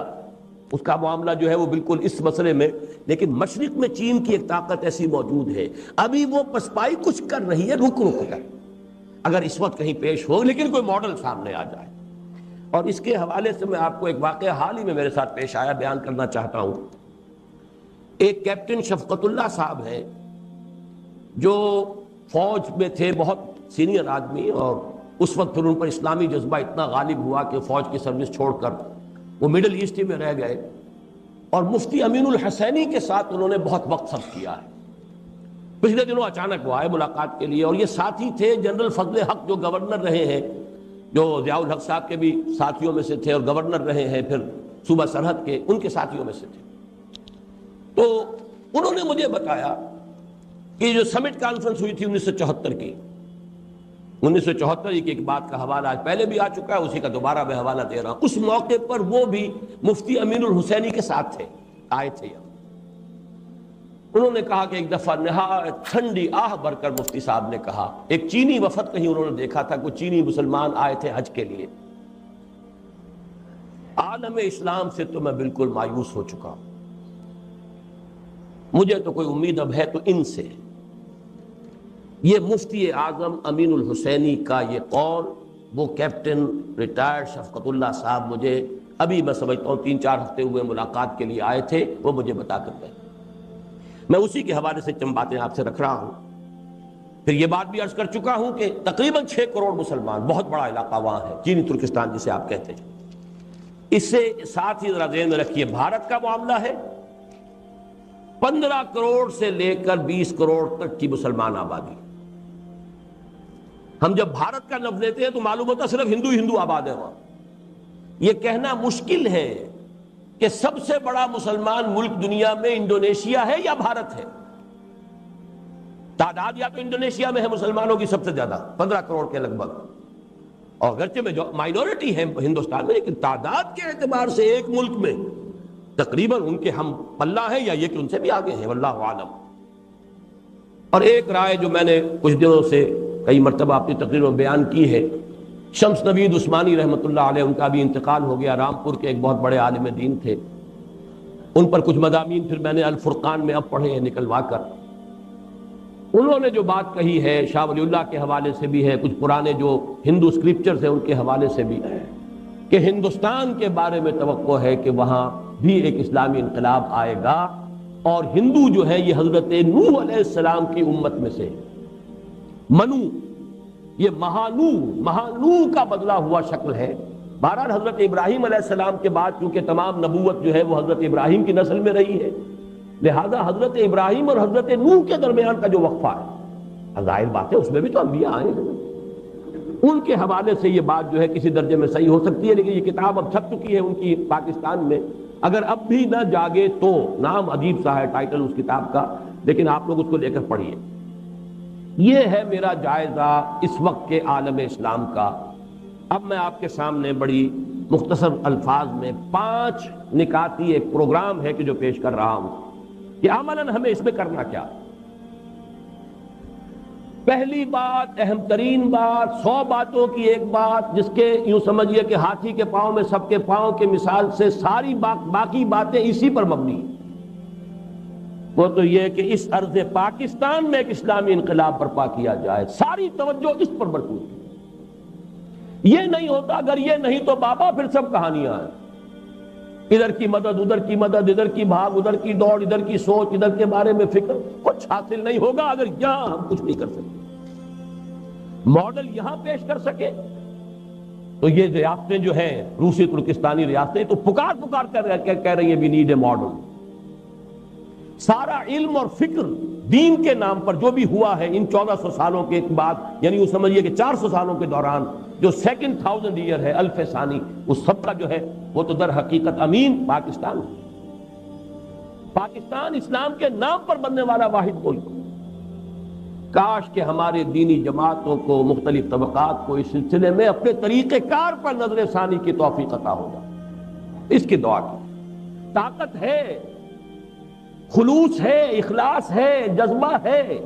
اس کا معاملہ جو ہے وہ بالکل اس مسئلے میں، لیکن مشرق میں چین کی ایک طاقت ایسی موجود ہے، ابھی وہ پسپائی کچھ کر رہی ہے رک کر، اگر اس وقت کہیں پیش ہو لیکن کوئی ماڈل سامنے آ جائے. اور اس کے حوالے سے میں آپ کو ایک واقعہ حال ہی میں میرے ساتھ پیش آیا بیان کرنا چاہتا ہوں. ایک کیپٹن شفقت اللہ صاحب ہیں جو فوج میں تھے، بہت سینئر آدمی، اور اس وقت پھر ان پر اسلامی جذبہ اتنا غالب ہوا کہ فوج کی سروس چھوڑ کر وہ مڈل ایسٹ میں رہ گئے، اور مفتی امین الحسینی کے ساتھ انہوں نے بہت وقت صرف کیا ہے. پچھلے دنوں اچانک وہ آئے ملاقات کے لیے، اور یہ ساتھی تھے جنرل فضل حق جو گورنر رہے ہیں، جو ضیاء الحق صاحب کے بھی ساتھیوں میں سے تھے اور گورنر رہے ہیں پھر صوبہ سرحد کے، ان کے ساتھیوں میں سے تھے. تو انہوں نے مجھے بتایا کہ جو سمٹ کانفرنس ہوئی تھی 1974 کی، 1974 کی ایک بات کا حوالہ آج پہلے بھی آ چکا ہے، اسی کا دوبارہ میں حوالہ دے رہا ہوں۔ اس موقع پر وہ بھی مفتی امین الحسینی کے ساتھ تھے، آئے تھے یہاں۔ انہوں نے کہا کہ ایک دفعہ نہایت ٹھنڈی آہ بھر کر مفتی صاحب نے کہا، ایک چینی وفد کہیں انہوں نے دیکھا تھا، کوئی چینی مسلمان آئے تھے حج کے لیے، عالم اسلام سے تو میں بالکل مایوس ہو چکا ہوں، مجھے تو کوئی امید اب ہے تو ان سے۔ یہ مفتی اعظم امین الحسینی کا یہ قول، وہ کیپٹن ریٹائرڈ شفقت اللہ صاحب مجھے ابھی میں سمجھتا ہوں 3-4 ہفتے ہوئے ملاقات کے لیے آئے تھے، وہ مجھے بتا کر گئے۔ میں اسی کے حوالے سے چند باتیں آپ سے رکھ رہا ہوں۔ پھر یہ بات بھی عرض کر چکا ہوں کہ تقریباً 6 کروڑ مسلمان، بہت بڑا علاقہ وہاں ہے، چینی ترکستان جسے آپ کہتے ہیں۔ اس سے ساتھ ہی ذرا ذہن میں رکھیے بھارت کا معاملہ ہے 15 کروڑ سے لے کر 20 کروڑ تک کی مسلمان آبادی۔ ہم جب بھارت کا لفظ لیتے ہیں تو معلوم ہوتا صرف ہندو آباد ہے وہاں۔ یہ کہنا مشکل ہے کہ سب سے بڑا مسلمان ملک دنیا میں انڈونیشیا ہے یا بھارت ہے۔ تعداد یا تو انڈونیشیا میں ہے مسلمانوں کی سب سے زیادہ، 15 کروڑ کے لگ بھگ، اور اگرچہ میں جو مائنورٹی ہے ہندوستان میں، لیکن تعداد کے اعتبار سے ایک ملک میں تقریباً ان کے ہم پلہ ہیں، یا یہ کہ ان سے بھی آگے ہیں، واللہ عالم۔ اور ایک رائے جو میں نے کچھ دنوں سے کئی مرتبہ اپنی تقریر میں بیان کی ہے، شمس نوید عثمانی رحمۃ اللہ علیہ، ان کا بھی انتقال ہو گیا، رامپور کے ایک بہت بڑے عالم دین تھے۔ ان پر کچھ مضامین پھر میں نے الفرقان میں اب پڑھے ہیں نکلوا کر۔ انہوں نے جو بات کہی ہے شاہ ولی اللہ کے حوالے سے بھی ہے، کچھ پرانے جو ہندو اسکرپچرز ہیں ان کے حوالے سے بھی، کہ ہندوستان کے بارے میں توقع ہے کہ وہاں بھی ایک اسلامی انقلاب آئے گا، اور ہندو جو ہے یہ حضرت نوح علیہ السلام کی امت میں سے، منو، یہ مہانو کا بدلا ہوا شکل ہے۔ بہرحال حضرت ابراہیم علیہ السلام کے بعد چونکہ تمام نبوت جو ہے وہ حضرت ابراہیم کی نسل میں رہی ہے، لہذا حضرت ابراہیم اور حضرت نوح کے درمیان کا جو وقفہ ہے، ظاہر بات ہے اس میں بھی تو انبیاء آئے ہیں، ان کے حوالے سے یہ بات جو ہے کسی درجے میں صحیح ہو سکتی ہے۔ لیکن یہ کتاب اب چھپ چکی ہے ان کی پاکستان میں، اگر اب بھی نہ جاگے تو، نام عجیب سا ہے ٹائٹل اس کتاب کا، لیکن آپ لوگ اس کو لے کر پڑھیے۔ یہ ہے میرا جائزہ اس وقت کے عالم اسلام کا۔ اب میں آپ کے سامنے بڑی مختصر الفاظ میں 5 نکاتی ایک پروگرام ہے کہ جو پیش کر رہا ہوں کہ عملاً ہمیں اس میں کرنا کیا۔ پہلی بات، اہم ترین بات، 100 باتوں کی ایک بات، جس کے یوں سمجھیے کہ ہاتھی کے پاؤں میں سب کے پاؤں کے مثال سے ساری باقی باتیں اسی پر مبنی ہیں، وہ تو یہ کہ اس ارض پاکستان میں ایک اسلامی انقلاب برپا کیا جائے، ساری توجہ اس پر مرکوز ہے۔ یہ نہیں ہوتا، اگر یہ نہیں تو بابا پھر سب کہانیاں ہیں، ادھر کی مدد ادھر کی مدد، ادھر کی بھاگ ادھر کی دوڑ، ادھر کی سوچ ادھر کے بارے میں فکر، کچھ حاصل نہیں ہوگا اگر یہاں ہم کچھ نہیں کر سکتے، ماڈل یہاں پیش کر سکے۔ تو یہ ریاستیں جو ہیں روسی ترکستانی ریاستیں تو پکار کر کہہ رہی ہیں وی نیڈ اے ماڈل۔ سارا علم اور فکر دین کے نام پر جو بھی ہوا ہے ان 1400 سالوں کے بعد، یعنی وہ سمجھیے کہ 400 سالوں کے دوران جو سیکنڈ 1000 ایئر ہے، الف ثانی، اس سب کا جو ہے وہ تو در حقیقت امین پاکستان ہے۔ پاکستان اسلام کے نام پر بننے والا واحد ملک۔ کاش کہ ہمارے دینی جماعتوں کو، مختلف طبقات کو اس سلسلے میں اپنے طریقہ کار پر نظر ثانی کی توفیق عطا ہو جائے، اس کی دعا کی۔ طاقت ہے، خلوص ہے، اخلاص ہے، جذبہ ہے،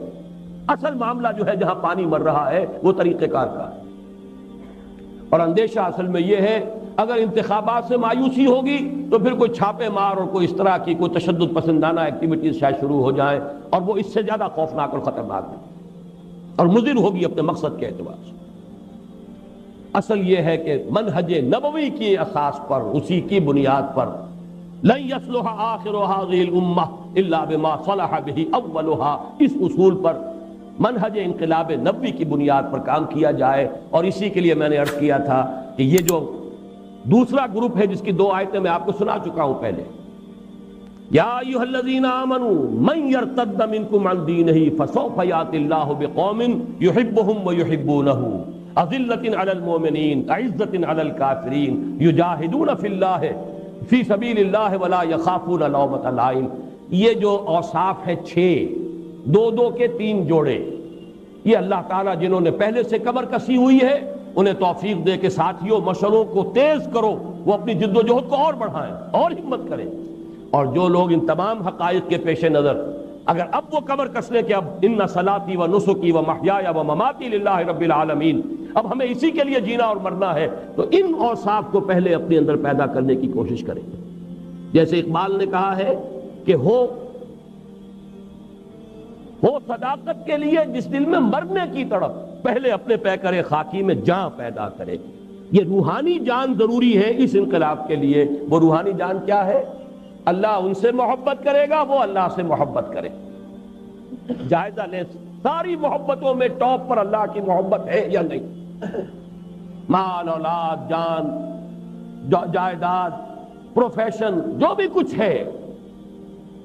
اصل معاملہ جو ہے جہاں پانی مر رہا ہے وہ طریقہ کار کا ہے۔ اور اندیشہ اصل میں یہ ہے اگر انتخابات سے مایوسی ہوگی تو پھر کوئی چھاپے مار اور کوئی اس طرح کی کوئی تشدد پسندانہ ایکٹیویٹیز شاید شروع ہو جائیں، اور وہ اس سے زیادہ خوفناک اور خطرناک ہے اور مضر ہوگی اپنے مقصد کے اعتبار سے۔ اصل یہ ہے کہ منہج نبوی کی اساس پر، اسی کی بنیاد پر، لن يصلح آخر هذه الامة الا بما صلح به اولها، اس اصول پر منہج انقلاب نبوی کی بنیاد پر کام کیا جائے۔ اور اسی کے لیے میں نے عرض کیا تھا کہ یہ جو دوسرا گروپ ہے جس کی 2 آیتیں میں آپ کو سنا چکا ہوں پہلے، یا ایھا الذین آمنوا من یرتد منکم عن دینہ فسوف یأتی اللہ بقوم یحبهم ویحبونہ اذلۃ علی المؤمنین اعزۃ علی الکافرین یجاہدون فی اللہ فی سبیل اللہ ولا یخافون لومۃ لائم۔ یہ جو اوصاف ہے 6، دو دو کے تین جوڑے. یہ اللہ تعالیٰ جنہوں نے پہلے سے کمر کسی ہوئی ہے انہیں توفیق دے کہ ساتھیوں مشوروں کو تیز کرو, وہ اپنی جد و جہد کو اور بڑھائیں اور ہمت کریں. اور جو لوگ ان تمام حقائق کے پیش نظر اگر اب وہ کمر کس لیں کہ اب ان صلاتی و نسکی و محیایا و مماتی للہ رب العالمین, اب ہمیں اسی کے لیے جینا اور مرنا ہے, تو ان اوصاف کو پہلے اپنے اندر پیدا کرنے کی کوشش کریں. جیسے اقبال نے کہا ہے کہ ہو صداقت کے لیے جس دل میں مرنے کی تڑپ, پہلے اپنے پیکر خاکی میں جان پیدا کرے. یہ روحانی جان ضروری ہے اس انقلاب کے لیے. وہ روحانی جان کیا ہے؟ اللہ ان سے محبت کرے گا, وہ اللہ سے محبت کرے. جائزہ لیں ساری محبتوں میں ٹاپ پر اللہ کی محبت ہے یا نہیں؟ مال, اولاد, جان, جائیداد, پروفیشن, جو بھی کچھ ہے,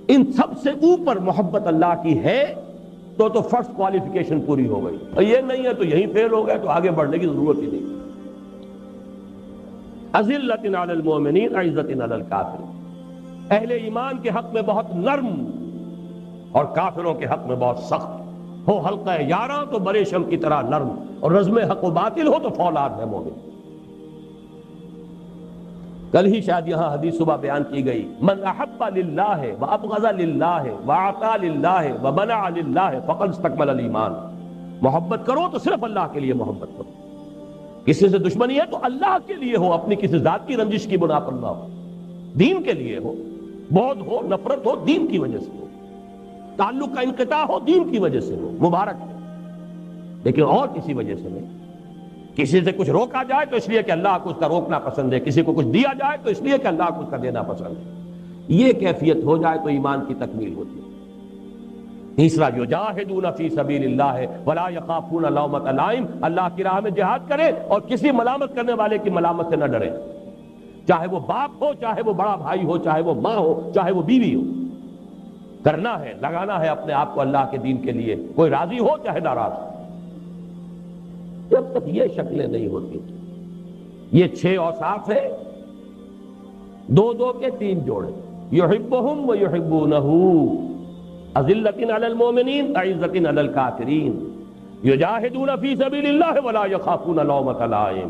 ان سب سے اوپر محبت اللہ کی ہے تو فرسٹ کوالیفیکیشن پوری ہو گئی. اور یہ نہیں ہے تو یہیں فیل ہو گئے تو آگے بڑھنے کی ضرورت ہی نہیں. اذلۃ علی المؤمنین اعزۃ علی الکافرین, اہل ایمان کے حق میں بہت نرم اور کافروں کے حق میں بہت سخت. ہو حلقہ یاراں تو برے شم کی طرح نرم, اور رزم حق و باطل ہو تو فولاد ہے مومن. کل ہی شاید یہاں حدیث صبح بیان کی گئی, من احب للہ وابغض للہ واعطى للہ ومنع للہ فقد استکمل الایمان. محبت کرو تو صرف اللہ کے لیے محبت کرو. کسی سے دشمنی ہے تو اللہ کے لیے ہو, اپنی کسی ذات کی رنجش کی بنا پر نہ ہو. دین کے لیے ہو, بغض ہو, نفرت ہو, دین کی وجہ سے ہو. تعلق کا انقطاع ہو, دین کی وجہ سے ہو, مبارک ہے, لیکن اور کسی وجہ سے نہیں. کسی سے کچھ روکا جائے تو اس لیے کہ اللہ کو اس کا روکنا پسند ہے, کسی کو کچھ دیا جائے تو اس لیے کہ اللہ کو اس کا دینا پسند ہے. یہ کیفیت ہو جائے تو ایمان کی تکمیل ہوتی ہے. تیسرا, یجاہدون فی سبیل اللہ ولا یخافون لومۃ لائم, اللہ کی راہ میں جہاد کرے اور کسی ملامت کرنے والے کی ملامت سے نہ ڈرے. چاہے وہ باپ ہو, چاہے وہ بڑا بھائی ہو, چاہے وہ ماں ہو, چاہے وہ بیوی ہو. کرنا ہے, لگانا ہے اپنے آپ کو اللہ کے دین کے لیے, کوئی راضی ہو چاہے ناراض ہو. جب تک یہ شکلیں نہیں ہوتی, یہ 6 اوصاف ہے, 2 2 کے 3 جوڑے. یحبہم و یحبونہ, اذلۃ علی المؤمنین اعزۃ علی الکافرین, یجاہدون فی سبیل اللہ ولا یخافون لومۃ لائم.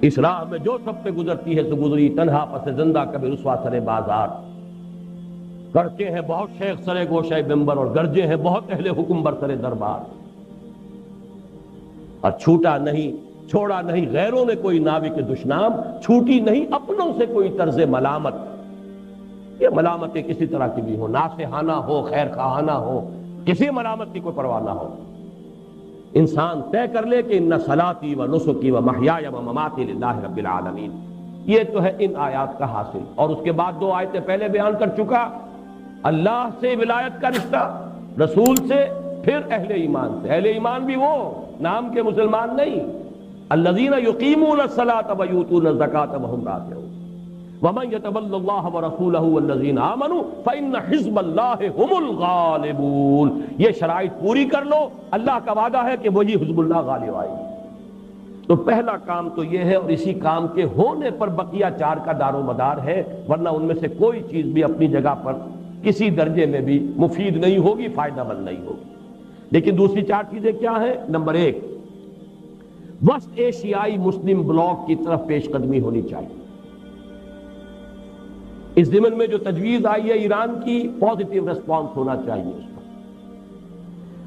اس راہ میں جو سب پہ گزرتی ہے سو گزری, تنہا پس زندہ کبھی رسوا سر بازار. کرتے ہیں بہت شیخ سرے گوشے ممبر, اور گرجے ہیں بہت اہل حکم بر سر دربار. اور چھوٹا نہیں, چھوڑا نہیں غیروں نے کوئی ناوی کے دشنام, چھوٹی نہیں اپنوں سے کوئی طرز ملامت. یہ ملامتیں کسی طرح کی بھی ہو, ناصحانہ ہو, خیر خواہانہ ہو, کسی ملامت کی کوئی پرواہ نہ ہو. انسان طے کر لے کہ ان صلاتی و نسکی و محیایا و مماتی للہ رب العالمین. یہ تو ہے ان آیات کا حاصل. اور اس کے بعد 2 آیتیں پہلے بیان کر چکا, اللہ سے ولایت کا رشتہ, رسول سے, پھر اہل ایمان سے. اہل ایمان بھی وہ نام کے مسلمان نہیں, الذین یقیمون الصلاۃ و یؤتون الزکاۃ وہم راکعون ومن یتول اللہ ورسولہ والذین آمنوا فإن حزب اللہ هم الغالبون. یہ شرائط پوری کر لو, اللہ کا وعدہ ہے کہ وہی حزب اللہ غالب آئے گی. تو پہلا کام تو یہ ہے, اور اسی کام کے ہونے پر بقیہ 4 کا دار و مدار ہے, ورنہ ان میں سے کوئی چیز بھی اپنی جگہ پر کسی درجے میں بھی مفید نہیں ہوگی, فائدہ مند نہیں ہوگی. لیکن دوسری 4 چیزیں کیا ہیں؟ نمبر 1, وسط ایشیائی مسلم بلاک کی طرف پیش قدمی ہونی چاہیے. اس ضمن میں جو تجویز آئی ہے ایران کی, پازیٹیو ریسپانس ہونا چاہیے اس پر.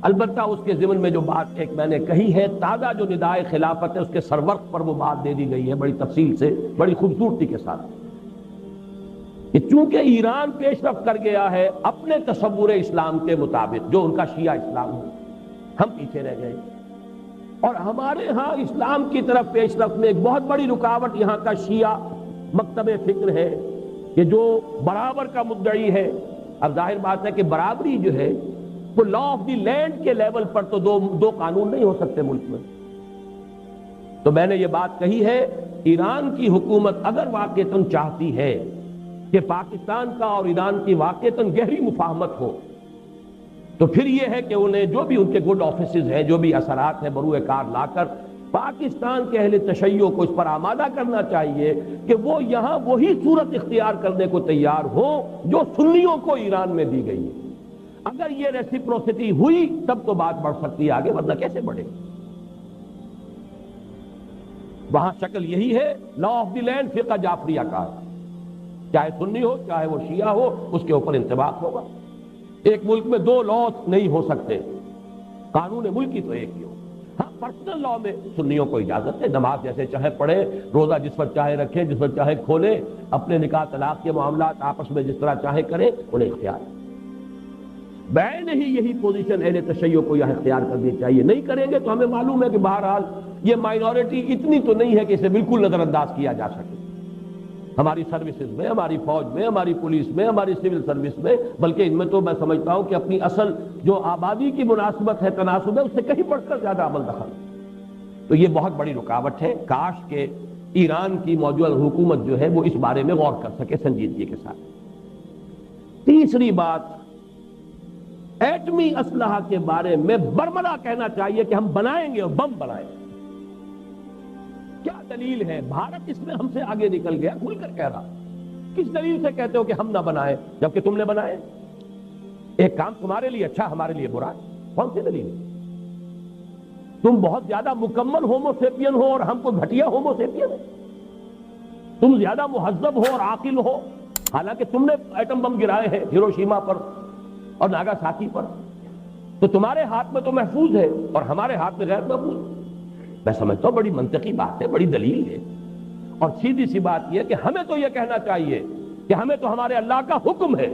البتہ اس کے ضمن میں جو بات ایک میں نے کہی ہے, تازہ جو ندائے خلافت ہے اس کے سرورق پر وہ بات دے دی گئی ہے بڑی تفصیل سے, بڑی خوبصورتی کے ساتھ, کہ چونکہ ایران پیش رفت کر گیا ہے اپنے تصور اسلام کے مطابق, جو ان کا شیعہ اسلام ہے, ہم پیچھے رہ گئے. اور ہمارے ہاں اسلام کی طرف پیش رفت میں ایک بہت بڑی رکاوٹ یہاں کا شیعہ مکتب فکر ہے, کہ جو برابر کا مدعی ہے. اب ظاہر بات ہے کہ برابری جو ہے وہ لا آف دی لینڈ کے لیول پر تو دو قانون نہیں ہو سکتے ملک میں. تو میں نے یہ بات کہی ہے, ایران کی حکومت اگر واقعتاً چاہتی ہے کہ پاکستان کا اور ایران کی واقعتاً گہری مفاہمت ہو, تو پھر یہ ہے کہ انہیں جو بھی ان کے گڈ آفیسز ہیں, جو بھی اثرات ہیں بروئے کار لا کر پاکستان کے اہل تشیع کو اس پر آمادہ کرنا چاہیے کہ وہ یہاں وہی صورت اختیار کرنے کو تیار ہو جو سنیوں کو ایران میں دی گئی ہے۔ اگر یہ ریسیپروسٹی ہوئی تب تو بات بڑھ سکتی ہے آگے، ورنہ کیسے بڑھے؟ وہاں شکل یہی ہے، لا آف دی لینڈ فقہ جعفریہ کا، چاہے سنی ہو چاہے وہ شیعہ ہو، اس کے اوپر انطباق ہوگا۔ ایک ملک میں دو لاز نہیں ہو سکتے، قانون ملکی تو ایک ہی ہو۔ ہاں پرسنل لا میں سنیوں کو اجازت ہے، نماز جیسے چاہے پڑھے، روزہ جس وقت چاہے رکھے، جس وقت چاہے کھولے، اپنے نکاح طلاق کے معاملات آپس میں جس طرح چاہے کرے، انہیں اختیار ہے۔ بین ہی یہی پوزیشن اہل تشیع کو یہاں اختیار کرنی چاہیے۔ نہیں کریں گے تو ہمیں معلوم ہے کہ بہرحال یہ مائنورٹی اتنی تو نہیں ہے کہ اسے بالکل نظر انداز کیا جا سکے، ہماری سروسز میں، ہماری فوج میں، ہماری پولیس میں، ہماری سول سروس میں، بلکہ ان میں تو میں سمجھتا ہوں کہ اپنی اصل جو آبادی کی مناسبت ہے، تناسب ہے، اس سے کہیں بڑھ کر زیادہ عمل دخل۔ تو یہ بہت بڑی رکاوٹ ہے، کاش کہ ایران کی موجودہ حکومت جو ہے وہ اس بارے میں غور کر سکے سنجیدگی کے ساتھ۔ تیسری بات، ایٹمی اسلحہ کے بارے میں برملا کہنا چاہیے کہ ہم بنائیں گے اور بم بنائیں گے۔ کیا دلیل ہے؟ بھارت اس میں ہم سے آگے نکل گیا، کھل کر کہہ رہا۔ کس دلیل سے کہتے ہو کہ ہم نہ بنائیں جبکہ تم نے بنائے؟ ایک کام تمہارے لیے اچھا، ہمارے لیے برا، کون سی دلیل ہے؟ تم بہت زیادہ مکمل ہومو سیپین ہو اور ہم کو گھٹیا ہومو سیپین ہے؟ تم زیادہ مہذب ہو اور عاقل ہو، حالانکہ تم نے ایٹم بم گرائے ہیں ہیروشیما پر اور ناگاساکی پر، تو تمہارے ہاتھ میں تو محفوظ ہے اور ہمارے ہاتھ میں غیر محفوظ۔ میں سمجھتا ہوں بڑی منطقی بات ہے، بڑی دلیل ہے، اور سیدھی سی بات یہ کہ ہمیں تو یہ کہنا چاہیے کہ ہمیں تو ہمارے اللہ کا حکم ہے،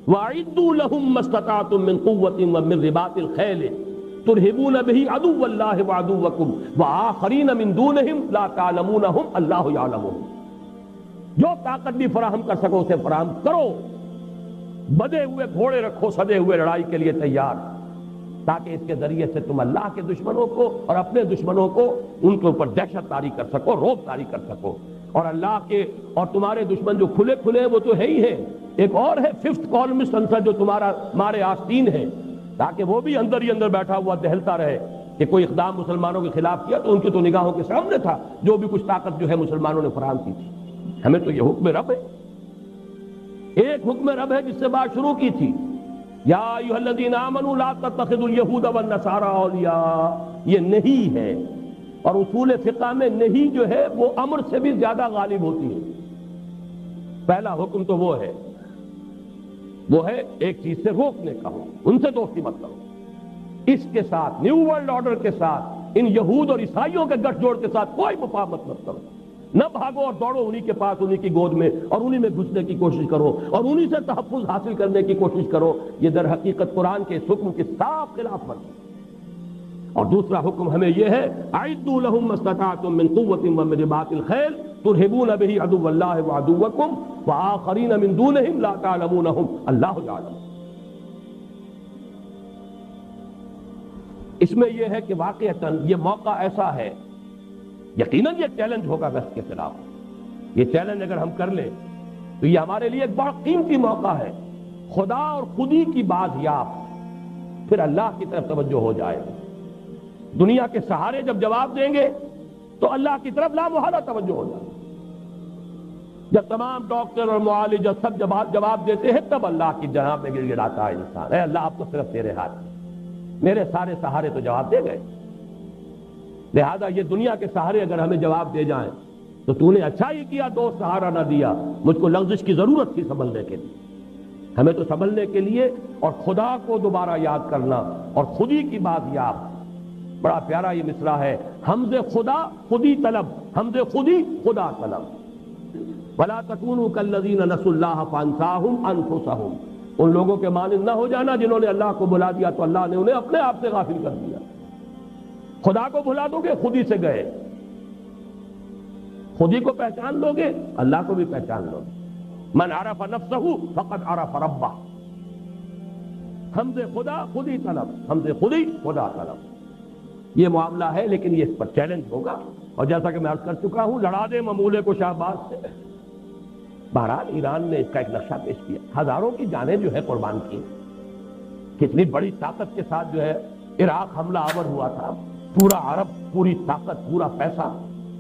وَأَعِدُّوا لَهُم مَّا اسْتَطَعْتُم مِّن قُوَّةٍ وَمِن رِّبَاطِ الْخَيْلِ تُرْهِبُونَ بِهِ عَدُوَّ اللَّهِ وَعَدُوَّكُمْ وَآخَرِينَ مِن دُونِهِمْ لَا تَعْلَمُونَهُمْ اللَّهُ يَعْلَمُهُمْ۔ جو طاقت بھی فراہم کر سکو اسے فراہم کرو، بدے ہوئے گھوڑے رکھو سدے ہوئے لڑائی کے لیے تیار، تاکہ اس کے ذریعے سے تم اللہ کے دشمنوں کو اور اپنے دشمنوں کو ان کے اوپر دہشت طاری کر سکو، رعب طاری کر سکو۔ اور اللہ کے اور تمہارے دشمن جو کھلے کھلے وہ تو ہے ہی ہے، ایک اور ہے ففتھ کالمسٹ آنسر جو ہمارے آستین ہے، تاکہ وہ بھی اندر ہی اندر بیٹھا ہوا دہلتا رہے کہ کوئی اقدام مسلمانوں کے خلاف کیا تو ان کی تو نگاہوں کے سامنے تھا جو بھی کچھ طاقت جو ہے مسلمانوں نے فراہم کی تھی۔ ہمیں تو یہ حکم رب ہے، ایک حکم رب ہے جس سے بات شروع کی تھی، یا ایھا الذین آمنوا لا تتخذوا اليہود والنصارى اولیاء۔ یہ نہیں ہے، اور اصول فقہ میں نہیں جو ہے وہ امر سے بھی زیادہ غالب ہوتی ہے۔ پہلا حکم تو وہ ہے ایک چیز سے روکنے کا ہو، ان سے دوستی مت کرو۔ اس کے ساتھ نیو ورلڈ آرڈر کے ساتھ ان یہود اور عیسائیوں کے گٹھ جوڑ کے ساتھ کوئی مفاہمت مت کرو، نہ بھاگو اور دوڑو انہی کے پاس، انہی کی گود میں، اور انہی میں گھسنے کی کوشش کرو اور انہی سے تحفظ حاصل کرنے کی کوشش کرو۔ یہ در حقیقت قرآن کے اس حکم کے صاف خلاف ورزی ہے۔ اور دوسرا حکم ہمیں یہ ہے، اعدوا لهم ما استطعتم من قوة ومن رباط الخيل ترهبون به عدو الله وعدوكم وآخرين من دونهم لا تعلمونهم الله يعلم۔ اس میں یہ ہے کہ واقعتاً یہ موقع ایسا ہے، یقیناً یہ چیلنج ہوگا ویسٹ کے خلاف۔ یہ چیلنج اگر ہم کر لیں تو یہ ہمارے لیے ایک بڑا قیمتی موقع ہے، خدا اور خودی کی باز یافت، پھر اللہ کی طرف توجہ ہو جائے۔ دنیا کے سہارے جب جواب دیں گے تو اللہ کی طرف لامحالہ توجہ ہو جائے۔ جب تمام ڈاکٹر اور معالج سب جواب دیتے ہیں تب اللہ کی جناب میں گر گراتا ہے انسان، اے اللہ اب تو صرف تیرے ہاتھ، میرے سارے سہارے تو جواب دے گئے، لہذا یہ دنیا کے سہارے اگر ہمیں جواب دے جائیں تو تو نے اچھا ہی کیا دوست سہارا نہ دیا، مجھ کو لغزش کی ضرورت تھی سنبھلنے کے لیے۔ ہمیں تو سنبھلنے کے لیے اور خدا کو دوبارہ یاد کرنا اور خودی کی بات یاد۔ بڑا پیارا یہ مصرع ہے، حمز خدا خودی طلب، حمز خودی خدا طلب۔ وَلَا تَكُونُوا كَالَّذِينَ نَسُوا اللَّهَ فَأَنسَاهُمْ أَنفُسَهُمْ۔ ان لوگوں کے مانند نہ ہو جانا جنہوں نے اللہ کو بھلا دیا تو اللہ نے انہیں اپنے آپ سے غافل کر دیا۔ خدا کو بھلا دو گے خودی سے گئے، خودی کو پہچان لو گے اللہ کو بھی پہچان لو گے۔ من عرف نفسہ فقد عرف ربہ۔ حمز خدا خودی طلب، حمز خودی خدا طلب، یہ معاملہ ہے، لیکن یہ اس پر چیلنج ہوگا۔ اور جیسا کہ میں عرض کر چکا ہوں، لڑا دے ممولے کو شہباز سے۔ بہرحال ایران نے اس کا ایک نقشہ پیش کیا، ہزاروں کی جانیں جو ہے قربان کی، کتنی بڑی طاقت کے ساتھ جو ہے عراق حملہ آور ہوا تھا، پورا عرب، پوری طاقت، پورا پیسہ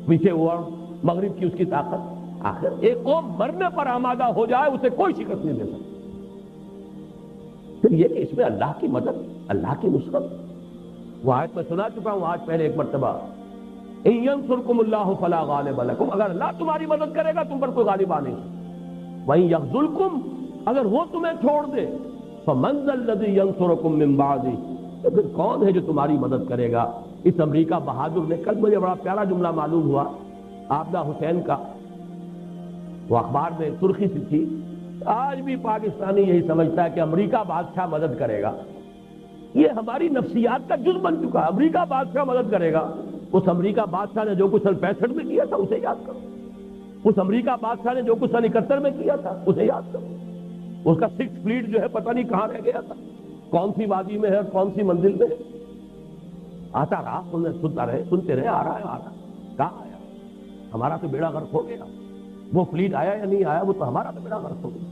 پیچھے ہوا، مغرب کی اس کی طاقت. آخر ایک قوم مرنے پر آمادہ ہو جائے اسے کوئی شکست نہیں دے سکتی. پھر یہ کہ اس میں اللہ کی مدد، اللہ کی نصرت. وہ آیت میں سنا چکا ہوں آج پہلے ایک مرتبہ، ان ینصرکم اللہ فلا غالب لکم، اگر اللہ تمہاری مدد کرے گا تم پر کوئی غالب آ نہیں سکتا. وَإِن یخذلکم، اگر وہ تمہیں چھوڑ دے، فمن ذا الذی ینصرکم من بعدہ، تو پھر کون ہے جو تمہاری مدد کرے گا. اس امریکہ بہادر نے، کل مجھے بڑا پیارا جملہ معلوم ہوا عابدہ حسین کا، وہ اخبار میں سرخی سی تھی. آج بھی پاکستانی یہی سمجھتا ہے کہ امریکہ بادشاہ مدد کرے گا. یہ ہماری نفسیات کا جز بن چکا ہے. امریکہ بادشاہ مدد کرے گا. اس امریکہ بادشاہ نے جو کچھ سن 65 میں کیا تھا اسے یاد کرو. اس امریکہ بادشاہ نے جو کچھ سن 71 میں کیا تھا اسے یاد کرو. اس کا 6 فلیٹ جو ہے پتہ نہیں کہاں رہ گیا تھا، کون سی وادی میں ہے اور کون سی منزل میں ہے. آتا رہا، سنتا رہے، سنتے رہے، آ رہا ہے، آ رہا. کہاں آیا؟ ہمارا تو بیڑا غرق ہو گیا. وہ فلیٹ آیا یا نہیں آیا، وہ تو ہمارا تو بیڑا غرق ہو گیا.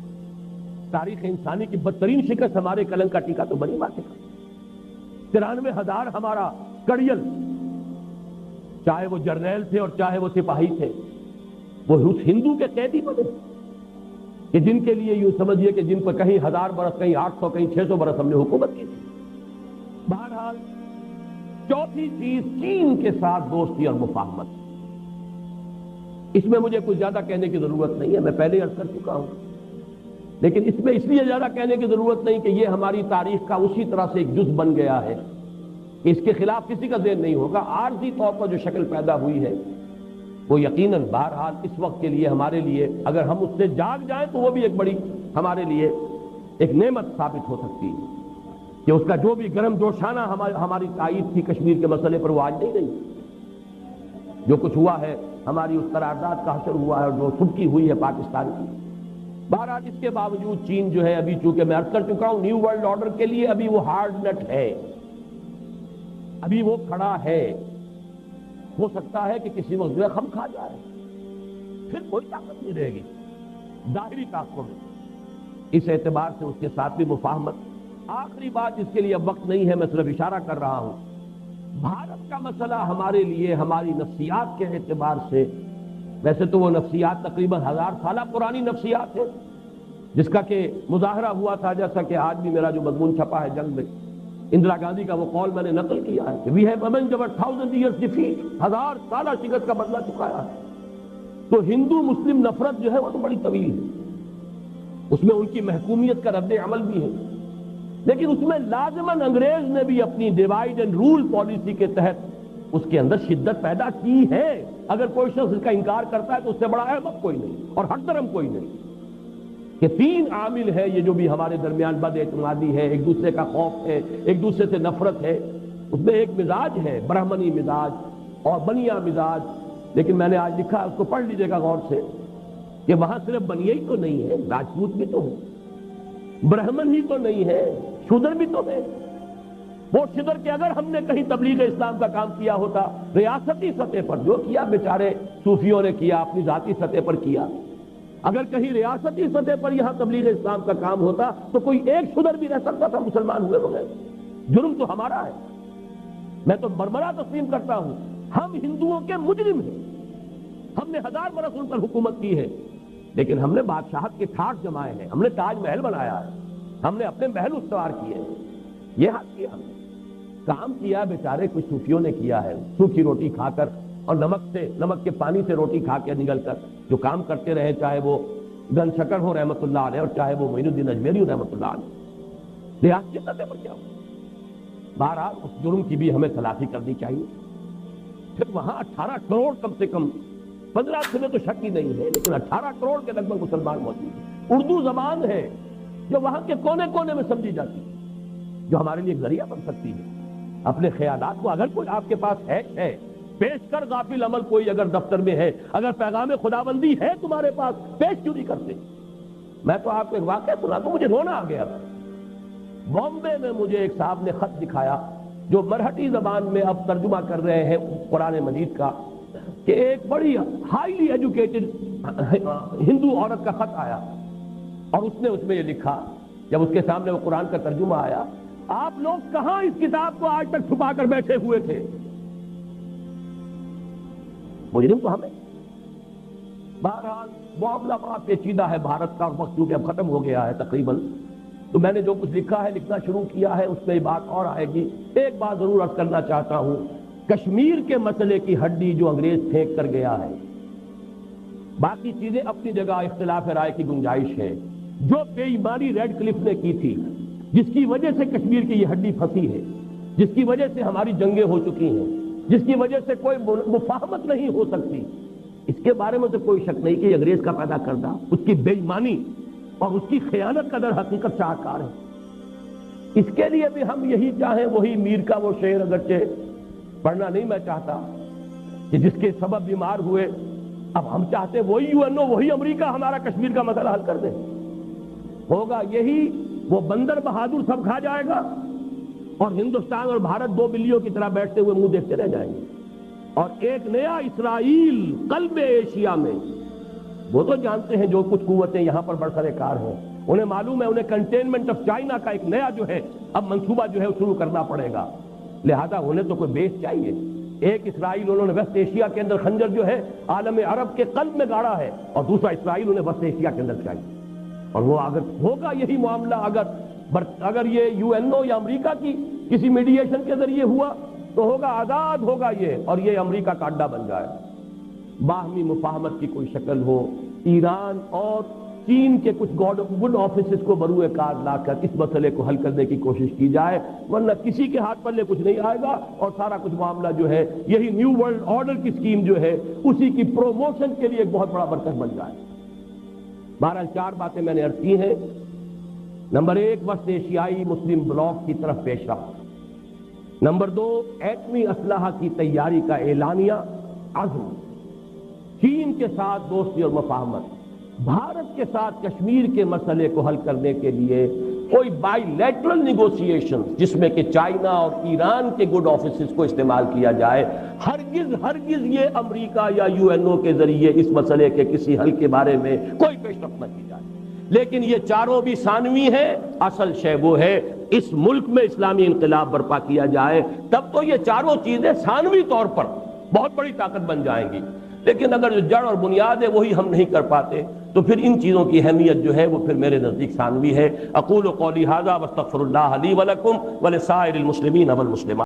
تاریخ انسانی کی بدترین شکست ہمارے قلم کا ٹیکا تو بنی بات ہے. 93,000 ہمارا کڑیل، چاہے وہ جرنیل تھے اور چاہے وہ سپاہی تھے، وہ اس ہندو کے قیدی بنے کہ جن کے لیے یوں سمجھیے کہ جن پر کہیں 1000 برس، کہیں 800، کہیں 600 برس ہم نے حکومت کی تھی. بہرحال چوتھی چیز چین کے ساتھ دوستی اور مفاہمت. اس میں مجھے کچھ زیادہ کہنے کی ضرورت نہیں ہے، میں پہلے عرض کر چکا ہوں. لیکن اس میں اس لیے زیادہ کہنے کی ضرورت نہیں کہ یہ ہماری تاریخ کا اسی طرح سے ایک جز بن گیا ہے کہ اس کے خلاف کسی کا ذہن نہیں ہوگا. عارضی طور پر جو شکل پیدا ہوئی ہے وہ یقیناً بہرحال اس وقت کے لیے ہمارے لیے اگر ہم اس سے جاگ جائیں تو وہ بھی ایک بڑی ہمارے لیے ایک نعمت ثابت ہو سکتی ہے کہ اس کا جو بھی گرم جوشانہ ہماری تائید تھی کشمیر کے مسئلے پر وہ آج نہیں رہی. جو کچھ ہوا ہے، ہماری اس قرارداد کا حشر ہوا ہے اور جو سبکی ہوئی ہے پاکستان کی. بہرحال اس کے باوجود چین جو ہے ابھی، چونکہ میں عرض کر چکا ہوں نیو ورلڈ آرڈر کے لیے ابھی وہ ہارڈ نٹ ہے، ابھی وہ کھڑا ہے. ہو سکتا ہے کہ کسی وقت جو ہے خم کھا جائے، پھر کوئی طاقت نہیں رہے گی ظاہری طاقتوں میں. اس اعتبار سے اس کے ساتھ بھی مفاہمت. آخری بات جس کے لیے اب وقت نہیں ہے، میں صرف اشارہ کر رہا ہوں، بھارت کا مسئلہ ہمارے لیے ہماری نفسیات کے اعتبار سے، ویسے تو وہ نفسیات تقریباً 1000 سالہ پرانی نفسیات ہے جس کا کہ مظاہرہ ہوا تھا، جیسا کہ آج بھی میرا جو مضمون چھپا ہے جنگ میں، اندرا گاندھی کا وہ قول میں نے نقل کیا ہے کہ وی ہیو امنجڈ 1000 years defeat، 1000 سالہ شکست کا بدلہ چکایا ہے. تو ہندو مسلم نفرت جو ہے وہ تو بڑی طویل ہے، اس میں ان کی محکومیت کا رد عمل بھی ہے، لیکن اس میں لازماً انگریز نے بھی اپنی ڈیوائڈ اینڈ رول پالیسی کے تحت اس کے اندر شدت پیدا کی ہے. اگر کوئی شخص اس کا انکار کرتا ہے تو اس سے بڑا احمق کوئی نہیں اور حق درم کوئی نہیں. کہ 3 عامل ہے یہ جو بھی ہمارے درمیان بد اعتمادی ہے، ایک دوسرے کا خوف ہے، ایک دوسرے سے نفرت ہے. اس میں ایک مزاج ہے، برہمنی مزاج اور بنیا مزاج. لیکن میں نے آج لکھا، اس کو پڑھ لیجئے گا غور سے، کہ وہاں صرف بنیا ہی تو نہیں ہے، راجپوت بھی تو ہے، برہمن ہی تو نہیں ہے، شودر بھی تو ہے. وہ شدر کہ اگر ہم نے کہیں تبلیغ اسلام کا کام کیا ہوتا ریاستی سطح پر، جو کیا بیچارے صوفیوں نے کیا، اپنی ذاتی سطح پر کیا، اگر کہیں ریاستی سطح پر یہاں تبلیغ اسلام کا کام ہوتا تو کوئی ایک شدر بھی رہ سکتا تھا مسلمان ہوئے بغیر. جرم تو ہمارا ہے، میں تو بربرا تسلیم کرتا ہوں. ہم ہندوؤں کے مجرم ہیں، ہم نے 1000 برس ان پر حکومت کی ہے، لیکن ہم نے بادشاہت کے ٹھاٹ جمائے ہیں، ہم نے تاج محل بنایا ہے، ہم نے اپنے محل استوار کیے ہیں. یہ حق کیا ہم نے، کام کیا بیچارے کچھ صوفیوں نے کیا ہے، سوکھی روٹی کھا کر اور نمک کے پانی سے روٹی کھا کے نگل کر جو کام کرتے رہے، چاہے وہ گن شکر ہو رحمۃ اللہ علیہ اور چاہے وہ معین الدین اجمیری ہو رحمۃ اللہ علیہ. ریاستی سطح پر کیا ہو. بہرحال اس جرم کی بھی ہمیں تلافی کرنی چاہیے. پھر وہاں 18 کروڑ کم سے کم، 15 میں تو شک ہی نہیں ہے، لیکن 18 کروڑ کے لگ بھگ مسلمان موجود ہیں. اردو زبان ہے جو وہاں کے کونے کونے میں سمجھی جاتی ہے، جو ہمارے لیے ایک ذریعہ بن سکتی ہے. اپنے خیالات کو اگر کوئی آپ کے پاس ہے پیش کر. غافل عمل کوئی اگر دفتر میں ہے، اگر پیغام خداوندی ہے تمہارے پاس، پیش کیوں نہیں کرتے؟ میں تو آپ کو ایک واقعہ سنا تو مجھے رونا آ گیا. بامبے میں مجھے ایک صاحب نے خط دکھایا جو مرہٹی زبان میں اب ترجمہ کر رہے ہیں قرآن مجید کا، کہ ایک بڑی ہائیلی ایجوکیٹڈ ہندو عورت کا خط آیا اور اس نے اس میں یہ لکھا، جب اس کے سامنے وہ قرآن کا ترجمہ آیا، آپ لوگ کہاں اس کتاب کو آج تک چھپا کر بیٹھے ہوئے تھے؟ مجرم تو ہمیں. بہرحال معاملہ بڑا پیچیدہ ہے بھارت کا، اور وقت چونکہ اب ختم ہو گیا ہے تقریباً، تو میں نے جو کچھ لکھا ہے لکھنا شروع کیا ہے اس میں بات اور آئے گی. ایک بات ضرور عرض کرنا چاہتا ہوں، کشمیر کے مسئلے کی ہڈی جو انگریز پھینک کر گیا ہے، باقی چیزیں اپنی جگہ اختلاف رائے کی گنجائش ہے. جو بے ایمانی ریڈ کلف نے کی تھی، جس کی وجہ سے کشمیر کی یہ ہڈی پھنسی ہے، جس کی وجہ سے ہماری جنگیں ہو چکی ہیں، جس کی وجہ سے کوئی مفاہمت نہیں ہو سکتی، اس کے بارے میں تو کوئی شک نہیں کہ یہ انگریز کا پیدا کردہ اس کی بے ایمانی اور اس کی خیانت کا در حقیقت شاہکار ہے. اس کے لیے بھی ہم یہی چاہیں، وہی میر کا وہ شعر اگرچہ پڑھنا نہیں میں چاہتا کہ جس کے سبب بیمار ہوئے، اب ہم چاہتے وہی UN وہی امریکہ ہمارا کشمیر کا مسئلہ حل کر دے. ہوگا یہی، وہ بندر بہادر سب کھا جائے گا اور ہندوستان اور بھارت دو بلیوں کی طرح بیٹھتے ہوئے منہ دیکھتے رہ جائیں گے. اور ایک نیا اسرائیل قلب ایشیا میں، وہ تو جانتے ہیں جو کچھ قوتیں یہاں پر برسر کار ہیں، انہیں معلوم ہے انہیں کنٹینمنٹ آف چائنا کا ایک نیا جو ہے اب منصوبہ جو ہے شروع کرنا پڑے گا. لہذا انہیں تو کوئی بیس چاہیے. ایک اسرائیل انہوں نے ویسٹ ایشیا کے اندر خنجر جو ہے عالم عرب کے قلب میں گاڑا ہے، اور دوسرا اسرائیل انہیں ویسٹ ایشیا کے اندر چاہیے. اور وہ اگر ہوگا یہی معاملہ، اگر یہ UNO یا امریکہ کی کسی میڈییشن کے ذریعے ہوا تو ہوگا آزاد ہوگا یہ، اور یہ امریکہ کا اڈا بن جائے. باہمی مفاہمت کی کوئی شکل ہو، ایران اور چین کے کچھ گڈ آفیسز کو بروئے کار لا کر اس مسئلے کو حل کرنے کی کوشش کی جائے، ورنہ کسی کے ہاتھ پلے کچھ نہیں آئے گا، اور سارا کچھ معاملہ جو ہے یہی نیو ورلڈ آرڈر کی اسکیم جو ہے اسی کی پروموشن کے لیے ایک بہت بڑا مرکز بن جائے. بہرحال 4 باتیں میں نے عرض کی ہیں. نمبر 1، وسط ایشیائی مسلم بلاک کی طرف پیش رفت. نمبر 2، ایٹمی اسلحہ کی تیاری کا اعلانیہ عزم. چین کے ساتھ دوستی اور مفاہمت. بھارت کے ساتھ کشمیر کے مسئلے کو حل کرنے کے لیے کوئی بائی لیٹرل نیگوسیشن جس میں کہ چائنا اور ایران کے گڈ آفیسز کو استعمال کیا جائے. ہرگز یہ امریکہ یا UNO کے ذریعے اس مسئلے کے کسی حل کے بارے میں کوئی پیش رفت نہ کی جائے. لیکن یہ چاروں بھی ثانوی ہے. اصل شے وہ ہے اس ملک میں اسلامی انقلاب برپا کیا جائے، تب تو یہ چاروں چیزیں ثانوی طور پر بہت بڑی طاقت بن جائیں گی. لیکن اگر جو جڑ اور بنیاد ہے وہی ہم نہیں کر پاتے تو پھر ان چیزوں کی اہمیت جو ہے وہ پھر میرے نزدیک ثانوی ہے. اقول قولی ھذا واستغفر اللہ لی ولکم ولسائر المسلمین والمسلمات.